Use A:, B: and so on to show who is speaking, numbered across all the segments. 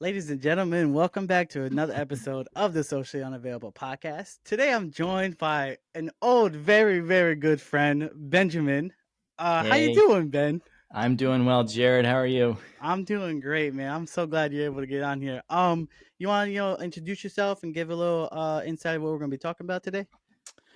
A: Ladies and gentlemen, welcome back to another episode of the Socially Unavailable podcast. Today I'm joined by an old, very, very good friend, Benjamin. How you
B: Hey,
A: doing, Ben?
B: I'm doing well, Jared. How are you?
A: I'm doing great, man. I'm so glad you're able to get on here. You want to introduce yourself and give a little insight of what we're going to be talking about today?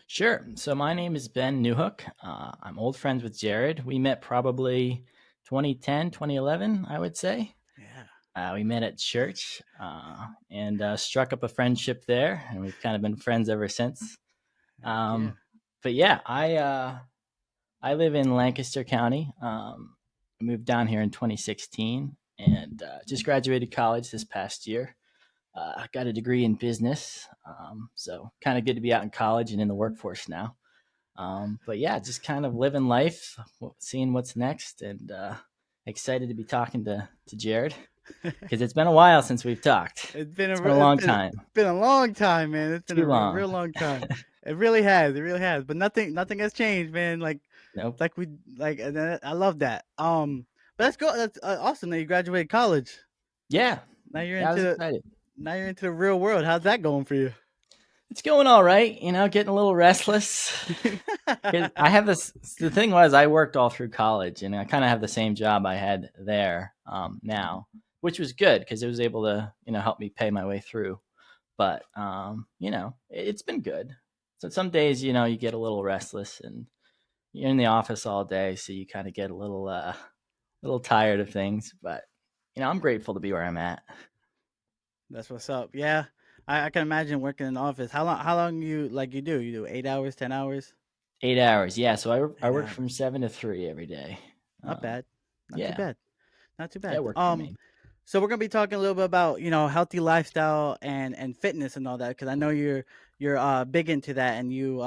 B: Sure. So my name is Ben Newhook. I'm old friends with Jared. We met probably 2010, 2011, I would say.
A: Yeah.
B: We met at church and struck up a friendship there, and we've kind of been friends ever since.
A: Heck yeah.
B: Um, but yeah, I live in Lancaster County. I moved down here in 2016 and just graduated college this past year. I got a degree in business, so kind of good to be out in college and in the workforce now. But yeah, just kind of living life, seeing what's next, and excited to be talking to Jared because it's been a while since we've talked.
A: It's been
B: It's been a long time,
A: been a long time, man. It's been
B: too
A: a
B: long.
A: real long time. It really has. It really has. But nothing has changed, man.
B: Nope.
A: Like we like and I love that. But that's good. That's awesome that you graduated college.
B: Yeah,
A: Now you're
B: yeah, I was
A: into
B: excited.
A: now you're into the real world. How's that going for you?
B: It's going all right, getting a little restless. 'Cause I have this. The thing was, I worked all through college, and I kind of have the same job I had there now, which was good because it was able to, help me pay my way through. But it's been good. So some days, you get a little restless, and you're in the office all day, so you kind of get little tired of things. But I'm grateful to be where I'm at.
A: That's what's up. Yeah. I can imagine working in the office. How long you do 8 hours, 10 hours?
B: 8 hours, yeah. So I
A: Eight
B: work from
A: hours.
B: 7 to 3 every day.
A: Not bad. Not too
B: Yeah,
A: bad. Not too
B: yeah,
A: bad.
B: it works for me.
A: So we're gonna be talking a little bit about healthy lifestyle and fitness and all that because I know you're big into that and you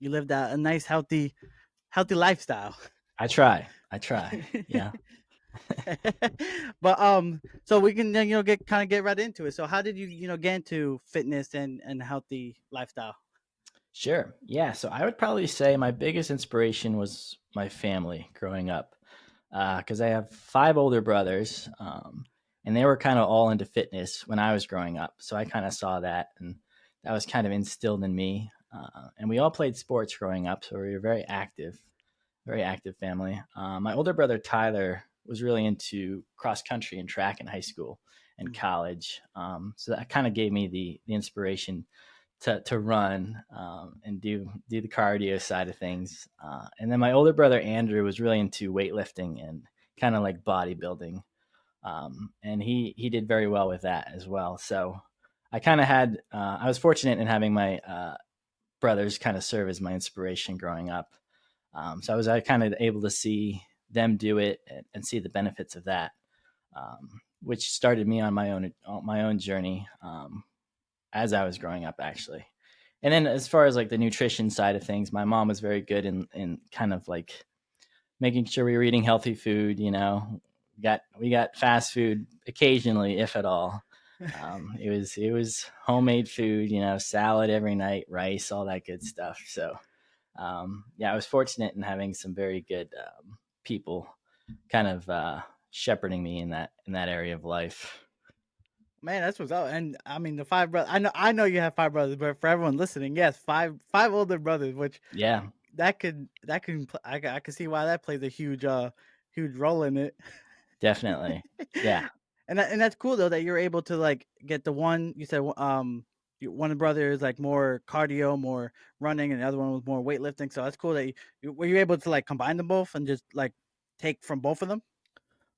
A: lived a nice healthy lifestyle.
B: I try. I try. Yeah.
A: But so we can get right into it. So how did you get into fitness and healthy lifestyle?
B: Sure. Yeah. So I would probably say my biggest inspiration was my family growing up, because I have five older brothers, and they were kind of all into fitness when I was growing up. So I kind of saw that, and that was kind of instilled in me. And we all played sports growing up, so we were very active family. My older brother Tyler was really into cross country and track in high school and
A: Mm.
B: college, so that kind of gave me the inspiration to run and do the cardio side of things. And then my older brother Andrew was really into weightlifting and kind of like bodybuilding, and he did very well with that as well. So I was fortunate in having my brothers kind of serve as my inspiration growing up. So I kind of able to see them do it and see the benefits of that, which started me on my own journey as I was growing up, actually. And then as far as like the nutrition side of things, my mom was very good in kind of like making sure we were eating healthy food. We got fast food occasionally, if at all. It was homemade food, salad every night, rice, all that good stuff. So yeah, I was fortunate in having some very good people kind of shepherding me in that area of life.
A: Man, that's what's up. And I mean, the five brothers. I know you have five brothers, but for everyone listening, yes, five older brothers. Which
B: Yeah,
A: I can see why that plays a huge role in it.
B: definitely. Yeah.
A: And that's cool though that you're able to like get the one you said one brother is like more cardio, more running, and the other one was more weightlifting. So that's cool that were you able to like combine them both and just like take from both of them.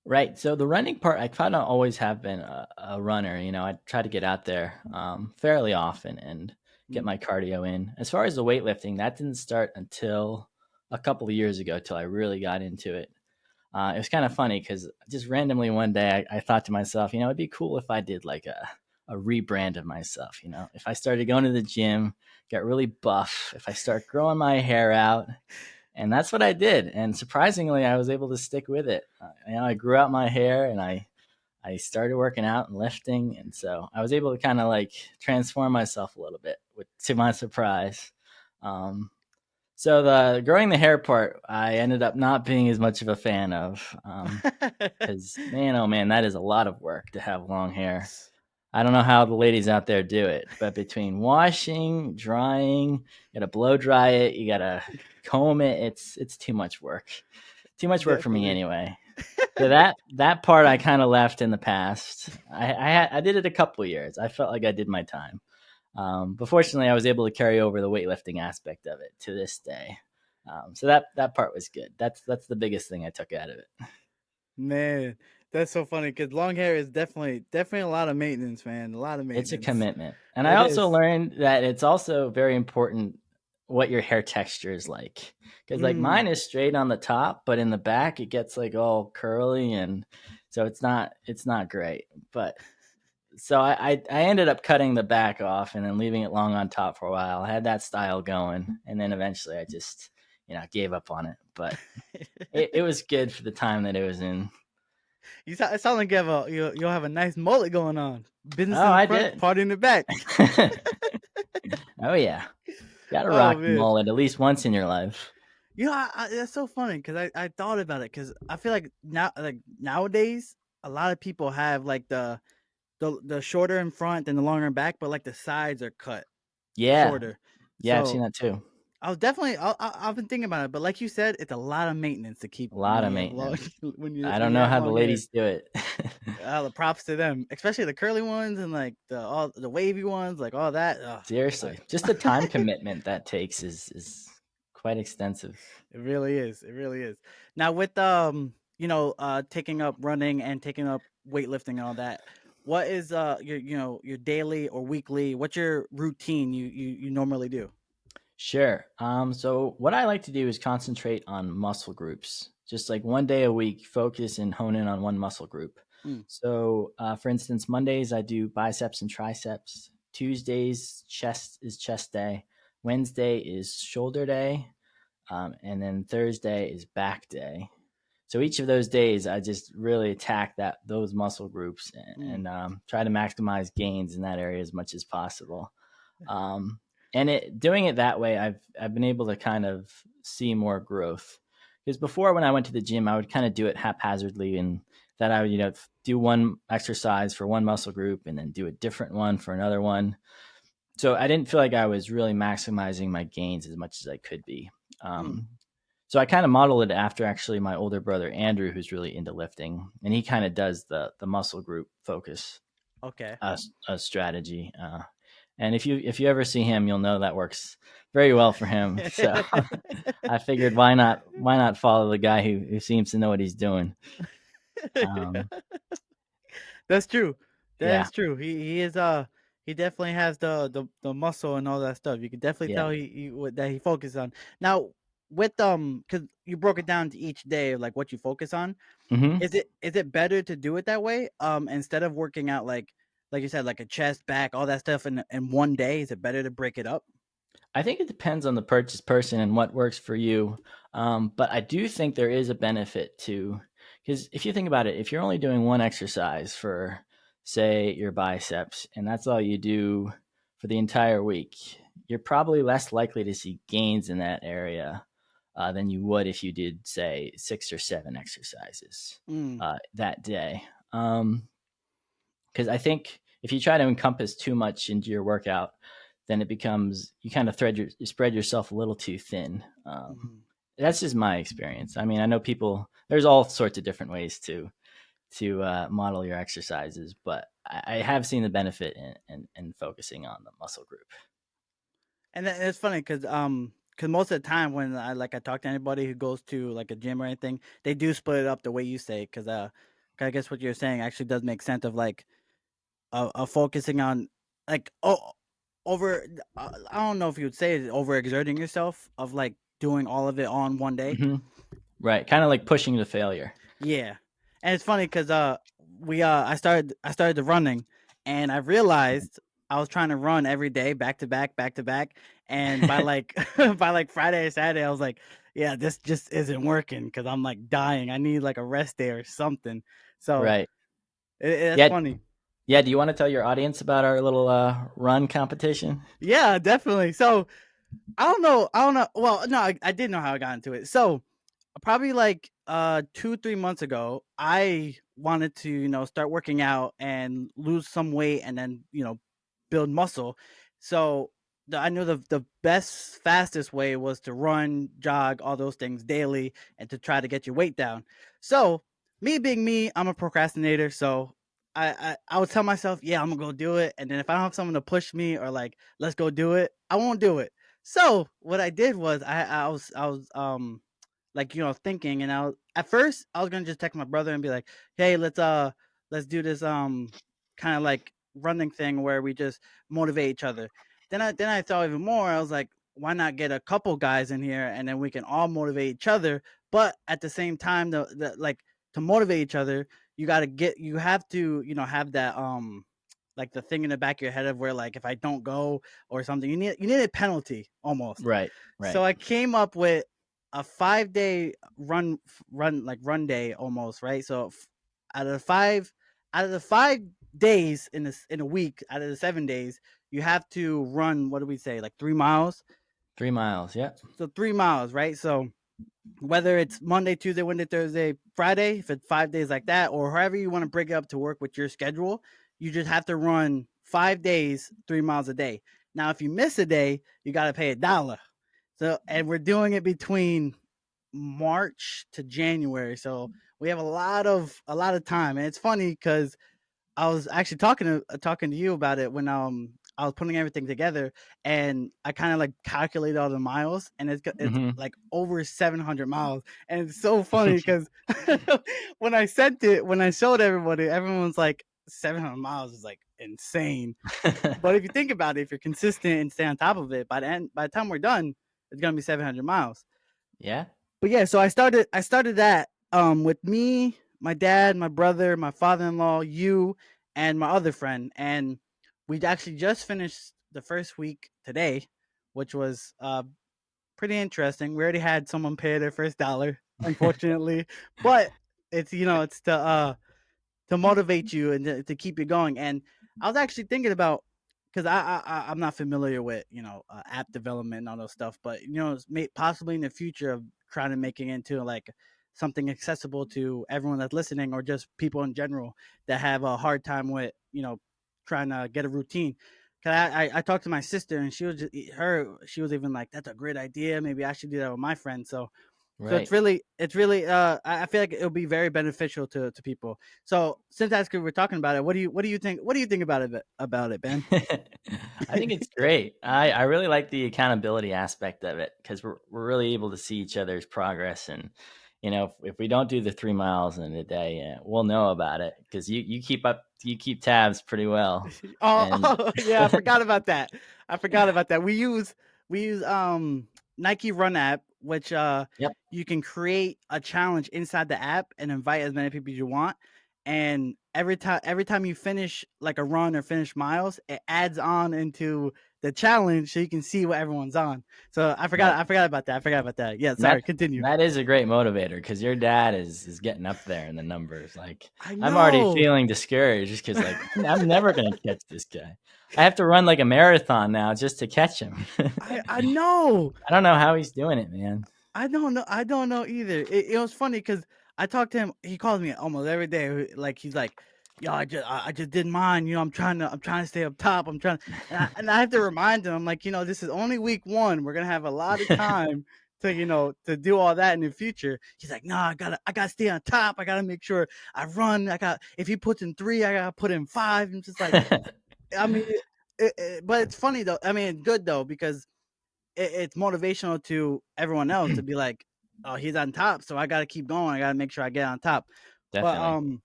B: Right. So the running part, I kind of always have been a runner. I try to get out there fairly often and get
A: Mm.
B: my cardio in. As far as the weightlifting, that didn't start until a couple of years ago, till I really got into it. It was kind of funny because just randomly one day I thought to myself, it'd be cool if I did like a rebrand of myself. If I started going to the gym, get really buff, if I start growing my hair out, and that's what I did. And surprisingly, I was able to stick with it. I grew out my hair and I started working out and lifting, and so I was able to kind of like transform myself a little bit, to my surprise. Um, So the growing the hair part, I ended up not being as much of a fan of, because man, oh man, that is a lot of work to have long hair. I don't know how the ladies out there do it, but between washing, drying, you gotta blow dry it, you gotta comb it. It's too much work. Too much work for me
A: Definitely.
B: anyway. So that part I kind of left in the past. I did it a couple years. I felt like I did my time. But fortunately, I was able to carry over the weightlifting aspect of it to this day. So that part was good. That's the biggest thing I took out of it.
A: Man, that's so funny because long hair is definitely a lot of maintenance, man. A lot of
B: It's a
A: maintenance.
B: commitment. And I
A: It
B: also
A: is.
B: learned that it's also very important what your hair texture is like. Because like
A: Mm.
B: mine is straight on the top, but in the back it gets like all curly, and so it's not great. But so I ended up cutting the back off and then leaving it long on top for a while. I had that style going, and then eventually I just gave up on it. But it was good for the time that it was in.
A: It sound like you'll have a nice mullet going on. Business
B: Oh,
A: in the
B: I
A: front,
B: did.
A: party in the back.
B: Oh yeah, got to
A: Oh
B: rock the
A: man.
B: mullet at least once in your life.
A: That's so funny because I thought about it because I feel like nowadays a lot of people have like the shorter in front and the longer in back, but like the sides are cut
B: Yeah,
A: shorter.
B: yeah, I've seen
A: So
B: that too.
A: I was definitely I've been thinking about it, but like you said, it's a lot of maintenance to keep
B: A
A: when
B: lot of
A: you have long
B: maintenance.
A: when
B: I don't
A: you
B: know
A: have
B: how the
A: long hair.
B: ladies do it.
A: The props to them, especially the curly ones and like the wavy ones, like all that.
B: Seriously, just the time commitment that takes is quite extensive.
A: It really is. It really is. Now with taking up running and taking up weightlifting and all that, what is your your daily or weekly? What's your routine you normally do?
B: Sure. So what I like to do is concentrate on muscle groups. Just like one day a week, focus and hone in on one muscle group.
A: Mm,
B: So, for instance, Mondays I do biceps and triceps. Tuesdays chest is chest day. Wednesday is shoulder day, and then Thursday is back day. So each of those days, I just really attack those muscle groups
A: mm,
B: and try to maximize gains in that area as much as possible. Um, and doing it that way, I've been able to kind of see more growth. Because before, when I went to the gym, I would kind of do it haphazardly, and that I would do one exercise for one muscle group and then do a different one for another one. So I didn't feel like I was really maximizing my gains as much as I could be.
A: mm.
B: Um, so I kind of modeled it after actually my older brother Andrew, who's really into lifting, and he kind of does the muscle group focus
A: Okay.
B: strategy. And if you ever see him, you'll know that works very well for him. So I figured why not follow the guy who seems to know what he's doing. Um,
A: That's true. That
B: yeah,
A: is true. He is he definitely has the muscle and all that stuff. You can definitely
B: yeah.
A: tell that he focuses on. Now with because you broke it down to each day of like what you focus on.
B: Hmm.
A: Is it better to do it that way? Instead of working out like you said, like a chest, back, all that stuff in one day, is it better to break it up?
B: I think it depends on the purchase person and what works for you. But I do think there is a benefit to, because if you think about it, if you're only doing one exercise for, say, your biceps, and that's all you do for the entire week, you're probably less likely to see gains in that area than you would if you did, say, 6 or 7 exercises
A: Mm,
B: that day. Because I think if you try to encompass too much into your workout, then it becomes you kind of you spread yourself a little too thin.
A: mhm.
B: That's just my experience. I mean, I know people. There's all sorts of different ways to model your exercises, but I have seen the benefit in focusing on the muscle group.
A: And it's funny because most of the time when I talk to anybody who goes to like a gym or anything, they do split it up the way you say. Because 'cause I guess what you're saying actually does make sense of like focusing on like over. I don't know if you would say it, overexerting yourself of like doing all of it on one day.
B: Hmm. Right, kind of like pushing to failure.
A: Yeah, and it's funny because we I started the running, and I realized I was trying to run every day, back to back, and by like by like Friday or Saturday, I was like, yeah, this just isn't working because I'm like dying. I need like a rest day or something. So
B: Right.
A: it's
B: Yeah.
A: funny.
B: Yeah. Do you want to tell your audience about our little run competition?
A: Yeah, definitely. So I don't know. I don't know. Well, no, I did know how I got into it. So probably like 2 3 months ago, I wanted to start working out and lose some weight, and then build muscle. So I knew the best fastest way was to run, jog, all those things daily, and to try to get your weight down. So me being me, I'm a procrastinator. So I would tell myself, yeah, I'm gonna go do it, and then if I don't have someone to push me or like let's go do it, I won't do it. So what I did was I was like thinking, and at first I was gonna just text my brother and be like, hey, let's do this kind of like running thing where we just motivate each other. Then I thought even more. I was like, why not get a couple guys in here, and then we can all motivate each other, but at the same time the like to motivate each other, you have to have that like the thing in the back of your head of where like if I don't go or something, you need a penalty almost.
B: Right,
A: So
B: right.
A: I came up with a 5 day run day almost, right? So out of the five out of the 5 days in a week, out of the 7 days, you have to run, what do we say, like 3 miles.
B: 3 miles. Yeah.
A: So 3 miles, right? So whether it's Monday, Tuesday, Wednesday, Thursday, Friday, if it's 5 days like that, or however you want to break it up to work with your schedule, you just have to run 5 days, 3 miles a day. Now, if you miss a day, you got to pay $1. So, and we're doing it between March to January. So we have a lot of time, and it's funny because I was actually talking to you about it when I was putting everything together, and I kind of like calculated all the miles, and it's
B: Hmm.
A: like over 700 miles, and it's so funny because when I showed everybody, everyone's like 700 miles is like insane. But if you think about it, if you're consistent and stay on top of it, by the time we're done, it's gonna be 700 miles.
B: Yeah.
A: But yeah, so I started that with me, my dad, my brother, my father-in-law, you, and my other friend, and we actually just finished the first week today, which was pretty interesting. We already had someone pay their first dollar, unfortunately, but it's to motivate you and to keep you going. And I was actually thinking about, because I'm not familiar with app development and all those stuff, but possibly in the future of trying to make it into like something accessible to everyone that's listening, or just people in general that have a hard time with trying to get a routine. Cause I talked to my sister, and she was even like, that's a great idea. Maybe I should do that with my friends. So
B: Right.
A: it's really I feel like it'll be very beneficial to people. So since that's good, we're talking about it. What do you think about it, Ben?
B: I think it's great. I really like the accountability aspect of it because we're really able to see each other's progress. And if we don't do the 3 miles in a day, we'll know about it because you keep tabs pretty well.
A: Oh,
B: And
A: yeah, I forgot about that. I forgot about that. We use Nike Run app, which
B: yep.
A: you can create a challenge inside the app and invite as many people as you want. And every time you finish like a run or finish miles, it adds on into the challenge so you can see what everyone's on. So I forgot
B: Right.
A: I forgot about that. I forgot about that. Yeah,
B: And
A: sorry, continue.
B: that is a great motivator because your dad is getting up there in the numbers. Like
A: I
B: I'm already
A: know.
B: feeling discouraged just because like I'm never gonna catch this guy. I have to run like a marathon now just to catch him.
A: I know.
B: I don't know how he's doing it, man.
A: I don't know. I don't know either. It was funny because I talked to him. He calls me almost every day. Like he's like, "Yo, I just did mine. I'm trying to stay up top. I'm trying." And I have to remind him. I'm like, this is only week one. We're gonna have a lot of time to do all that in the future. He's like, "No, I gotta stay on top. I gotta make sure I run. If he puts in three, I gotta put in five." I'm just like, I mean, but it's funny though. I mean, it's good though because it's motivational to everyone else to be like, "Oh, he's on top, so I got to keep going. I got to make sure I get on top." But
B: Definitely.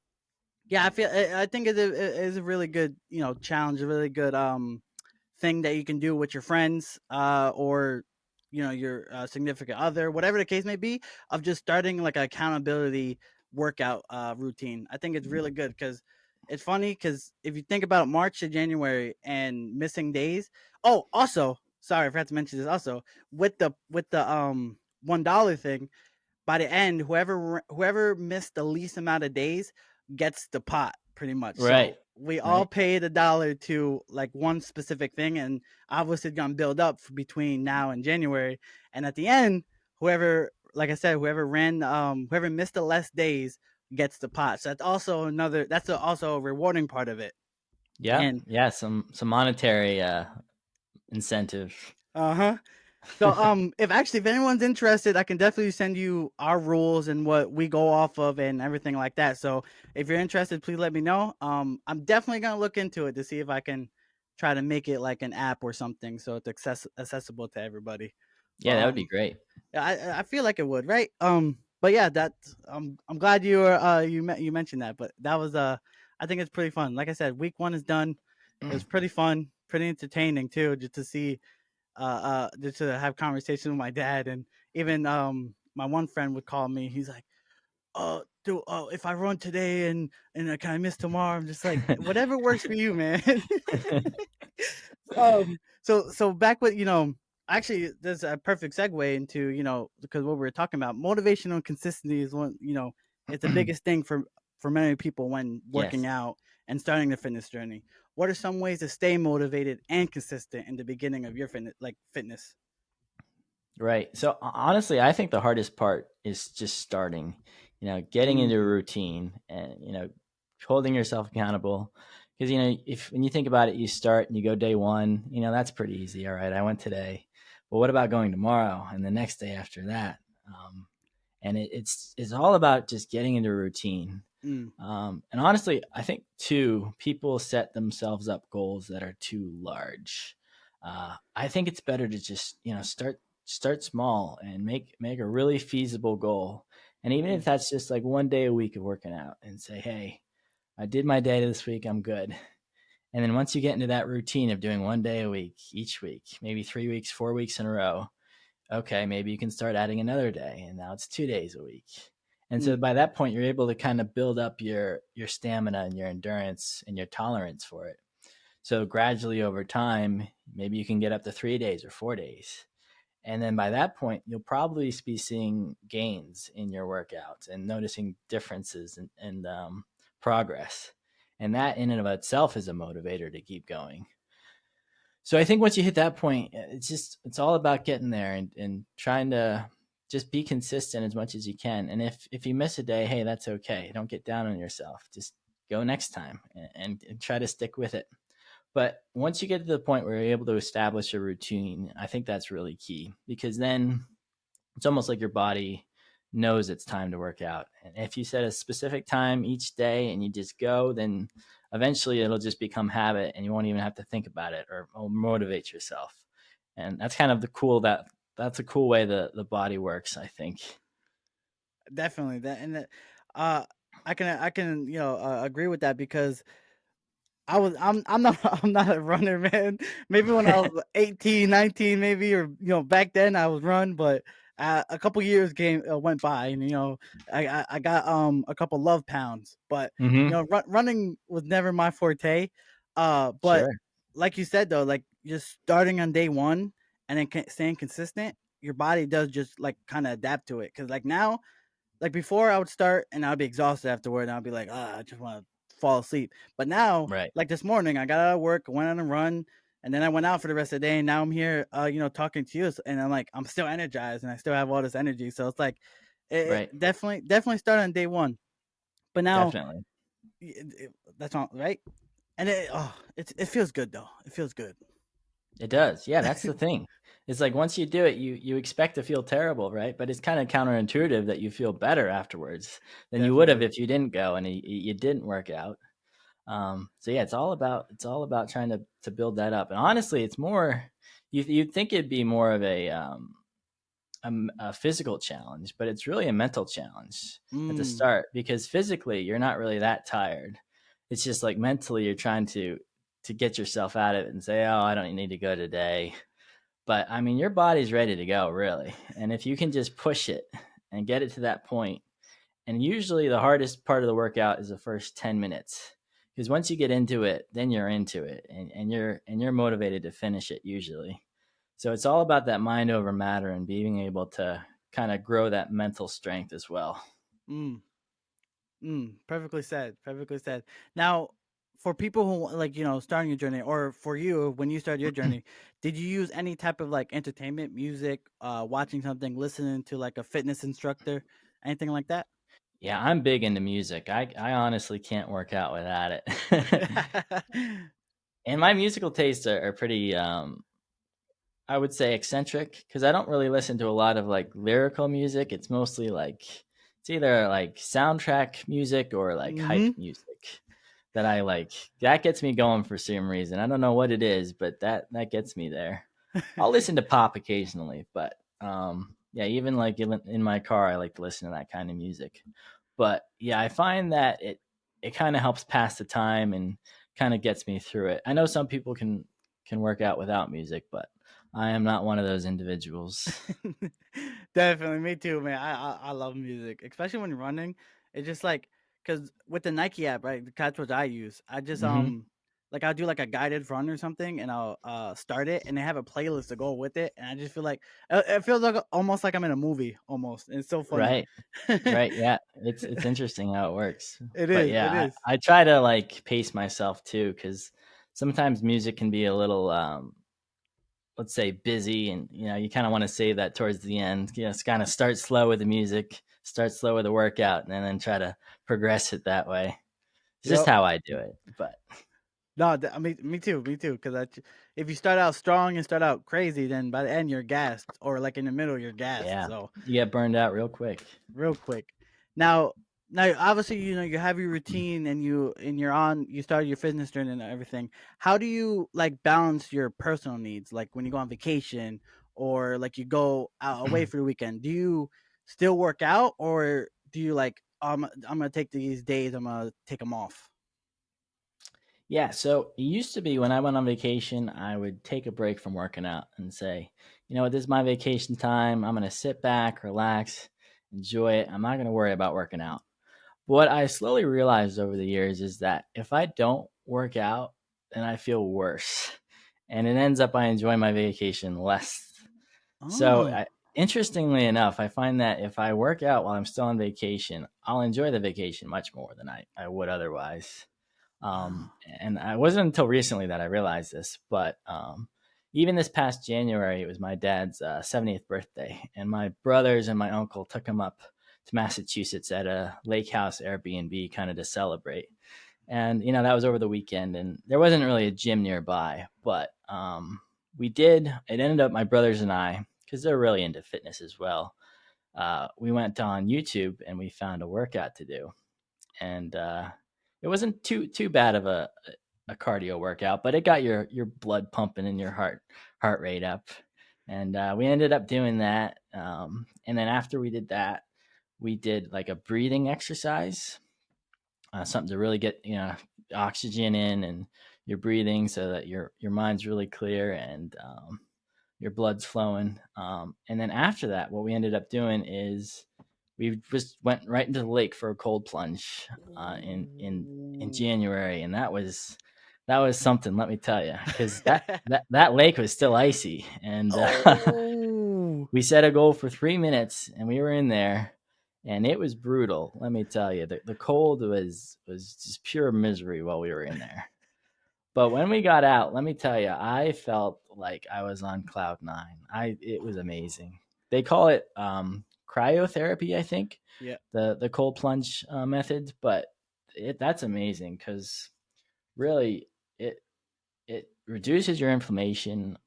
A: yeah, I think it's a really good challenge, a really good thing that you can do with your friends, or your significant other, whatever the case may be, of just starting like an accountability workout routine. I think it's really good because it's funny because if you think about March to January and missing days. Oh, also, sorry, I forgot to mention this. Also, with the $1 thing, by the end, whoever missed the least amount of days gets the pot. pretty much.
B: Right.
A: So we all
B: Right.
A: paid a dollar to like one specific thing, and obviously it's gonna build up between now and January. And at the end, whoever, like I said, whoever missed the less days gets the pot. So that's also another. Also a rewarding part of it.
B: Yeah.
A: And
B: Yeah. Some monetary incentive.
A: uh huh. So if anyone's interested, I can definitely send you our rules and what we go off of and everything like that. So if you're interested, please let me know. I'm definitely gonna look into it to see if I can try to make it like an app or something so it's accessible to everybody. But
B: Yeah, that would be great.
A: yeah, I feel like it would, right? But yeah, that I'm glad you were you mentioned that. But that was I think it's pretty fun. Like I said, week one is done. It was pretty fun, pretty entertaining too, just to see just to have conversation with my dad. And even my one friend would call me. He's like, "Oh, dude, oh, if I run today and can I miss tomorrow?" I'm just like, whatever works for you, man. So back with actually, there's a perfect segue into because what we were talking about, motivation and consistency is one, it's the biggest thing for many people when working
B: Yes.
A: out and starting the fitness journey. What are some ways to stay motivated and consistent in the beginning of your fitness?
B: Right. So honestly, I think the hardest part is just starting, getting into a
A: Mm,
B: routine and, holding yourself accountable. Because, if when you think about it, you start and you go day one, that's pretty easy. All right, I went today. But what about going tomorrow and the next day after that? And it's all about just getting into a routine.
A: mm,
B: And honestly, I think too, people set themselves up goals that are too large. I think it's better to just start small and make a really feasible goal. And even if
A: mm,
B: that's just like one day a week of working out, and say, hey, I did my day this week, I'm good. And then once you get into that routine of doing one day a week, each week, maybe 3 weeks, 4 weeks in a row, okay, maybe you can start adding another day, and now it's 2 days a week. And so
A: mm.
B: by that point, you're able to kind of build up your stamina and your endurance and your tolerance for it. So gradually over time, maybe you can get up to 3 days or 4 days. And then by that point, you'll probably be seeing gains in your workouts and noticing differences and progress. And that in and of itself is a motivator to keep going. So I think once you hit that point, it's all about getting there and trying to just be consistent as much as you can. And if you miss a day, hey, that's okay. Don't get down on yourself. Just go next time and try to stick with it. But once you get to the point where you're able to establish a routine, I think that's really key, because then it's almost like your body knows it's time to work out. And if you set a specific time each day and you just go, then eventually it'll just become habit and you won't even have to think about it or motivate yourself. And that's kind of that's a cool way the body works, I think.
A: Definitely that, and uh, I can agree with that because I'm not I'm not a runner, man. Maybe when I was 18, 19, maybe, or back then I was run, but a couple years went by, and I got a couple love pounds, but
B: Mm-hmm.
A: running was never my forte. But
B: Sure.
A: like you said though, like just starting on day one and then staying consistent, your body does just like kind of adapt to it. Cause like now, like before I would start and I'd be exhausted afterward and I'd be like, I just want to fall asleep. But now,
B: Right.
A: like this morning, I got out of work, went on a run, and then I went out for the rest of the day. And now I'm here, talking to you, and I'm like, I'm still energized and I still have all this energy. So it's like,
B: Right.
A: definitely start on day one. But now,
B: Definitely.
A: that's all right. And it feels good though. It feels good.
B: It does. Yeah, that's the thing. It's like once you do it, you expect to feel terrible, right? But it's kind of counterintuitive that you feel better afterwards than you would have
A: Definitely.
B: if you didn't go and you didn't work out. So yeah, it's all about trying to build that up. And honestly, it's more you'd think it'd be more of a physical challenge, but it's really a mental challenge at the
A: Mm,
B: start, because physically you're not really that tired. It's just like mentally you're trying to get yourself out of it and say, oh, I don't need to go today. But I mean, your body's ready to go, really. And if you can just push it and get it to that point, and usually the hardest part of the workout is the first 10 minutes. Because once you get into it, then you're into it and you're motivated to finish it usually. So it's all about that mind over matter and being able to kind of grow that mental strength as well.
A: mm. Perfectly said. Perfectly said. Now, for people who like, starting your journey, or for you when you started your journey, did you use any type of like entertainment, music, watching something, listening to like a fitness instructor, anything like that?
B: Yeah, I'm big into music. I honestly can't work out without it. And my musical tastes are pretty I would say eccentric because I don't really listen to a lot of like lyrical music. It's mostly like it's either like soundtrack music or like hype
A: hmm
B: music that I like. That gets me going for some reason. I don't know what it is, but that gets me there. I'll listen to pop occasionally, but yeah, even like in my car, I like to listen to that kind of music. But yeah, I find that it kind of helps pass the time and kind of gets me through it. I know some people can work out without music, but I am not one of those individuals.
A: Definitely, me too, man. I love music, especially when running. It's just like because with the Nike app, right? That's what I use. I just
B: Hmm.
A: like I'll do like a guided run or something, and I'll start it, and they have a playlist to go with it, and I just feel like it feels like almost like I'm in a movie, almost. And it's so funny.
B: Right. Right. Yeah. It's interesting how it works.
A: It
B: But
A: is. It
B: yeah,
A: is.
B: I try to like pace myself too, because sometimes music can be a little let's say busy, and you kind of want to save that towards the end. It's kind of start slow with the music, start slow with the workout, and then try to progress it that way. It's just
A: Yep.
B: how I do it. But
A: No, I mean, me too, me too. Because if you start out strong and start out crazy, then by the end you're gassed, or like in the middle you're gassed.
B: yeah,
A: So
B: you get burned out real quick.
A: real quick. Now, now, obviously, you have your routine, and you started your fitness journey and everything. How do you like balance your personal needs, like when you go on vacation or like you go out away for the weekend? Do you still work out, or do you like I'm gonna take these days, I'm gonna take them off?
B: Yeah, so it used to be when I went on vacation, I would take a break from working out and say, you know what, this is my vacation time. I'm going to sit back, relax, enjoy it. I'm not going to worry about working out. What I slowly realized over the years is that if I don't work out, then I feel worse. And it ends up I enjoy my vacation less. So,
A: Oh,
B: interestingly enough, I find that if I work out while I'm still on vacation, I'll enjoy the vacation much more than I would otherwise.
A: wow.
B: And I wasn't until recently that I realized this, but even this past January, it was my dad's 70th birthday, and my brothers and my uncle took him up to Massachusetts at a lake house Airbnb kind of to celebrate. And, that was over the weekend, and there wasn't really a gym nearby, but it ended up my brothers and I, because they're really into fitness as well. We went on YouTube and we found a workout to do, and it wasn't too bad of a cardio workout, but it got your blood pumping and your heart rate up, and we ended up doing that. And then after we did that, we did like a breathing exercise, something to really get oxygen in and your breathing, so that your mind's really clear and your blood's flowing. And then after that, what we ended up doing is we just went right into the lake for a cold plunge in
A: Ooh.
B: January, and that was something. Let me tell you, because that lake was still icy, and
A: Oh.
B: we set a goal for 3 minutes, and we were in there, and it was brutal. Let me tell you, the cold was just pure misery while we were in there. But when we got out, let me tell you, I felt like I was on cloud nine. It was amazing. They call it cryotherapy, I think,
A: Yeah.
B: the cold plunge method. But that's amazing because really it it reduces your inflammation.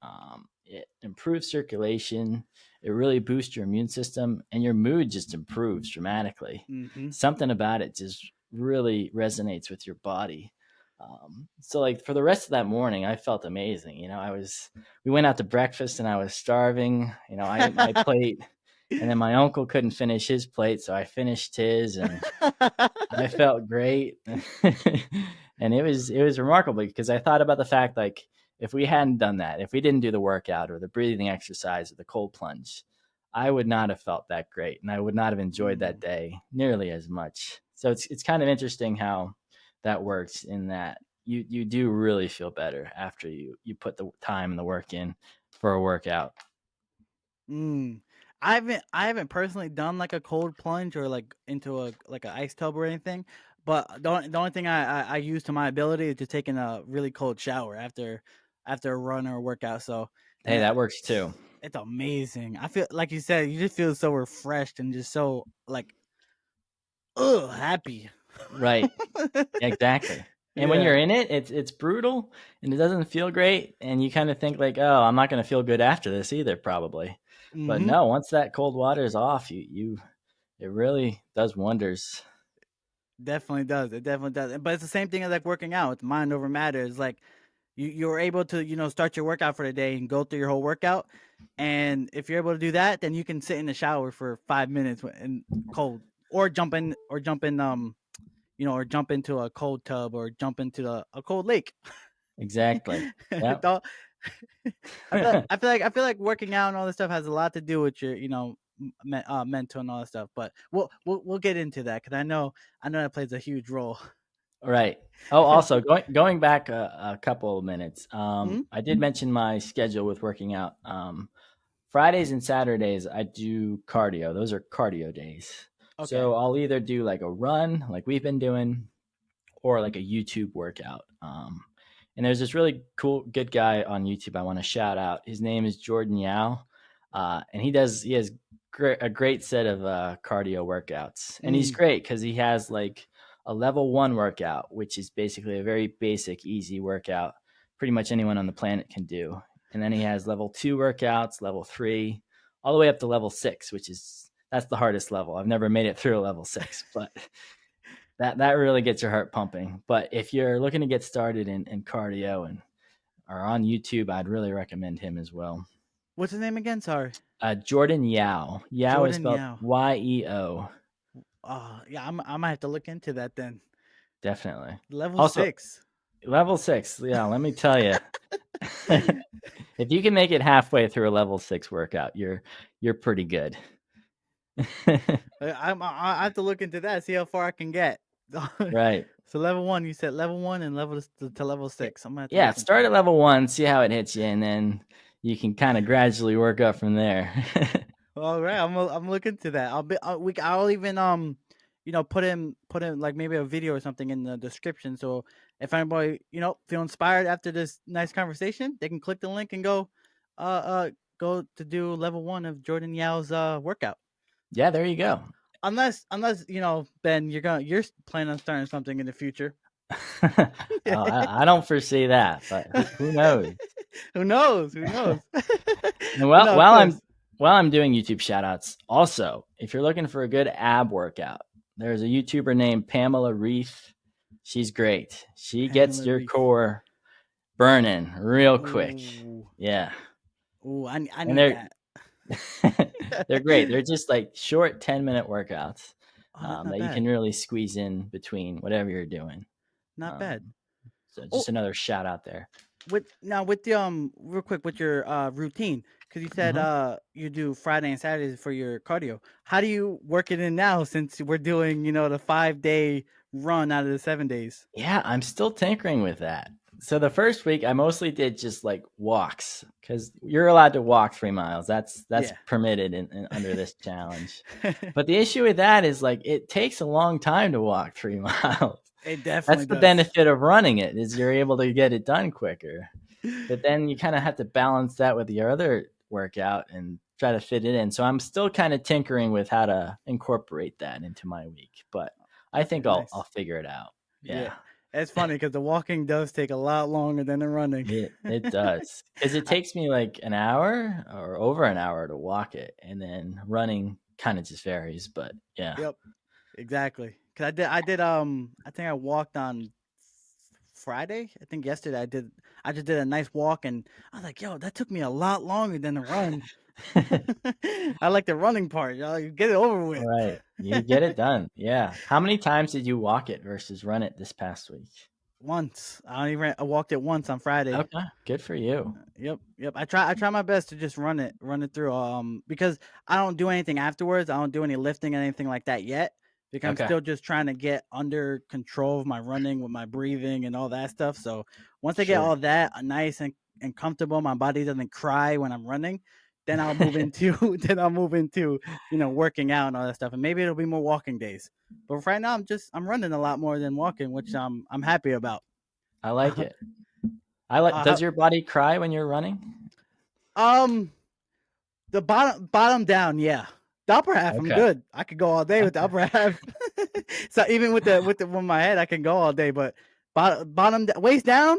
B: It improves circulation. It really boosts your immune system, and your mood just improves dramatically.
A: Mhm.
B: Something about it just really resonates with your body. So, like for the rest of that morning, I felt amazing. We went out to breakfast, and I was starving. I ate my plate, and then my uncle couldn't finish his plate, so I finished his, and I felt great. And it was remarkable because I thought about the fact, like, if we hadn't done that, if we didn't do the workout or the breathing exercise or the cold plunge, I would not have felt that great, and I would not have enjoyed that
A: Mm.
B: day nearly as much. So it's kind of interesting how that works, in that you do really feel better after you put the time and the work in for a workout.
A: Mm. I haven't personally done like a cold plunge or like into a like an ice tub or anything, but the only thing I use to my ability is just taking a really cold shower after a run or a workout. So and
B: Hey, that works too.
A: it's amazing. I feel like you said you just feel so refreshed and just so like happy.
B: Right. Exactly. And when
A: Yeah.
B: you're in it, it's brutal and it doesn't feel great, and you kind of think like, "Oh, I'm not going to feel good after this either, probably." But
A: Hmm.
B: no, once that cold water is off, you it really does wonders.
A: Definitely does. It definitely does. But it's the same thing as like working out. It's mind over matter. It's like you're able to start your workout for the day and go through your whole workout. And if you're able to do that, then you can sit in the shower for 5 minutes in cold, or jump in or jump into a cold tub or jump into a cold lake.
B: Exactly. Yep.
A: Don't- I feel like working out and all this stuff has a lot to do with your mental and all that stuff. But we'll get into that because I know that plays a huge role.
B: Right. Oh, also going back a couple of minutes,
A: Mhm.
B: I did mention my schedule with working out. Fridays and Saturdays, I do cardio. Those are cardio days.
A: Okay.
B: So I'll either do like a run, like we've been doing, or like a YouTube workout. And there's this really cool, good guy on YouTube I want to shout out. His name is Jordan Yao, and he has a great set of cardio workouts, and he's
A: Mm.
B: great because he has like a level one workout, which is basically a very basic, easy workout, pretty much anyone on the planet can do. And then he has level two workouts, level three, all the way up to level six, which is that's the hardest level. I've never made it through a level six, but that really gets your heart pumping. But if you're looking to get started in cardio and are on YouTube, I'd really recommend him as well.
A: What's his name again? Sorry.
B: Jordan Yao. Yao is
A: Jordan
B: spelled
A: Yao.
B: Yeo.
A: Oh, yeah, I might have to look into that then.
B: Definitely.
A: Level
B: Also,
A: 6.
B: level six. Yeah, let me tell you, if you can make it halfway through a level six workout, you're pretty good.
A: I have to look into that, see how far I can get.
B: Right.
A: So level 1, you said level 1 and level to level
B: Yeah.
A: 6. I'm gonna have to
B: Yeah.
A: look into
B: Start at
A: that.
B: level one, see how it hits you, and then you can kind of gradually work up from there.
A: All right, I'm looking into that. I'll even put in like maybe a video or something in the description. So if anybody feel inspired after this nice conversation, they can click the link and uh uh go to do level 1 of Jordan Yao's workout.
B: Yeah, there you
A: Uh,
B: go.
A: unless Ben, you're planning on starting something in the future.
B: Oh, I don't foresee that, but who knows?
A: Who knows? Who knows?
B: And
A: But no, of course.
B: while I'm doing YouTube shout outs, also, if you're looking for a good ab workout, there's a YouTuber named Pamela Reith. She's great. She gets
A: Pamela
B: your
A: Reef.
B: core burning real quick.
A: Ooh,
B: Yeah.
A: ooh, I
B: And
A: need that.
B: they're great. They're just like short 10-minute workouts
A: Oh, that's not
B: that you
A: bad.
B: can really squeeze in between whatever you're doing.
A: Not bad.
B: Um, so
A: Oh,
B: just another shout out there.
A: with the real quick with your routine, because you said
B: Mhm.
A: you do Friday and Saturdays for your cardio. How do you work it in now since we're doing the 5 day run out of the 7 days?
B: Yeah, I'm still tinkering with that. So the first week, I mostly did just like walks because you're allowed to walk 3 miles. That's
A: Yeah.
B: permitted under this challenge. But the issue with that is like it takes a long time to walk 3 miles.
A: It
B: That's
A: definitely
B: the
A: does.
B: benefit of running it is you're able to get it done quicker. But then you kind of have to balance that with your other workout and try to fit it in. So I'm still kind of tinkering with how to incorporate that into my week. But I
A: Okay,
B: think I'll
A: nice.
B: figure it out.
A: Yeah,
B: Yeah.
A: it's funny because the walking does take a lot longer than the running.
B: It does, because it
A: I,
B: takes me like an hour or over an hour to walk it, and then running kind of just varies. But yeah,
A: yep, exactly. Cause I think I walked on Friday. I think yesterday I just did a nice walk and I was like, yo, that took me a lot longer than the run. I like the running part, y'all. You get it over with.
B: right, you get it done. Yeah, how many times did you walk it versus run it this past week?
A: Once. I walked it once on Friday.
B: Okay, good for you.
A: Yep. I try my best to just run it through. Because I don't do anything afterwards. I don't do any lifting or anything like that yet. Because I'm
B: Okay,
A: still just trying to get under control of my running with my breathing and all that stuff. So once I get
B: sure.
A: all that nice and comfortable, my body doesn't cry when I'm running. then I'll move into then I'll move into working out and all that stuff, and maybe it'll be more walking days. But right now, I'm running a lot more than walking, which I'm happy about.
B: I like it. I like.
A: Uh,
B: Does your body cry when you're running?
A: um, the bottom down, yeah. The upper half, I'm
B: Okay.
A: good. I could go all day with the
B: Okay.
A: upper half. So even with my head, I can go all day. But waist down,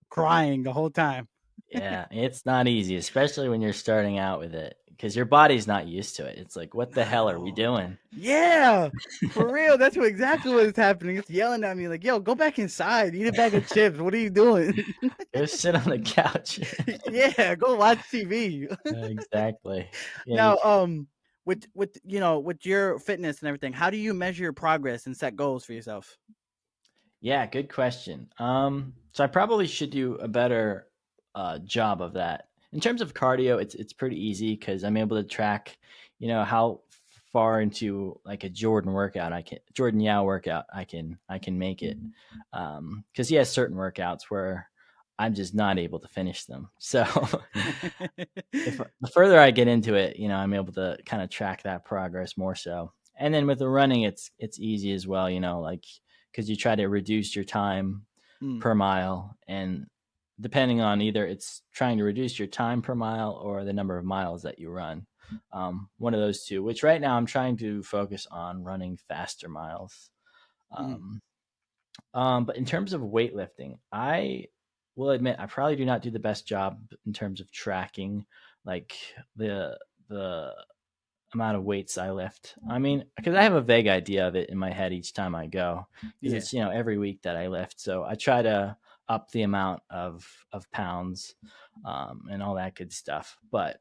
A: crying the whole time.
B: Yeah, it's not easy, especially when you're starting out with it, because your body's not used to it. It's like, what the hell are we
A: No.
B: doing?
A: Yeah, for real. That's exactly what is happening. It's yelling at me like, "Yo, go back inside. Eat a bag of chips. What are you doing?"
B: Go sit on the couch.
A: Yeah, go watch TV.
B: Exactly. Yeah.
A: Now, with your fitness and everything, how do you measure your progress and set goals for yourself?
B: Yeah, good question. So I probably should do a better job of that. In terms of cardio, it's pretty easy because I'm able to track, how far into like a Jordan Yao workout I can make it. Because he has certain workouts where I'm just not able to finish them. So if the further I get into it, I'm able to kind of track that progress more so. And then with the running, it's easy as well, like because you try to reduce your time
A: Mm,
B: per mile, and depending on either it's trying to reduce your time per mile or the number of miles that you run, one of those two. Which right now I'm trying to focus on running faster miles.
A: mm.
B: Um, but in terms of weightlifting, I will admit I probably do not do the best job in terms of tracking like the amount of weights I lift. I mean, because I have a vague idea of it in my head each time I go, because
A: Yeah.
B: it's every week that I lift. So I try to up the amount of pounds, and all that good stuff. But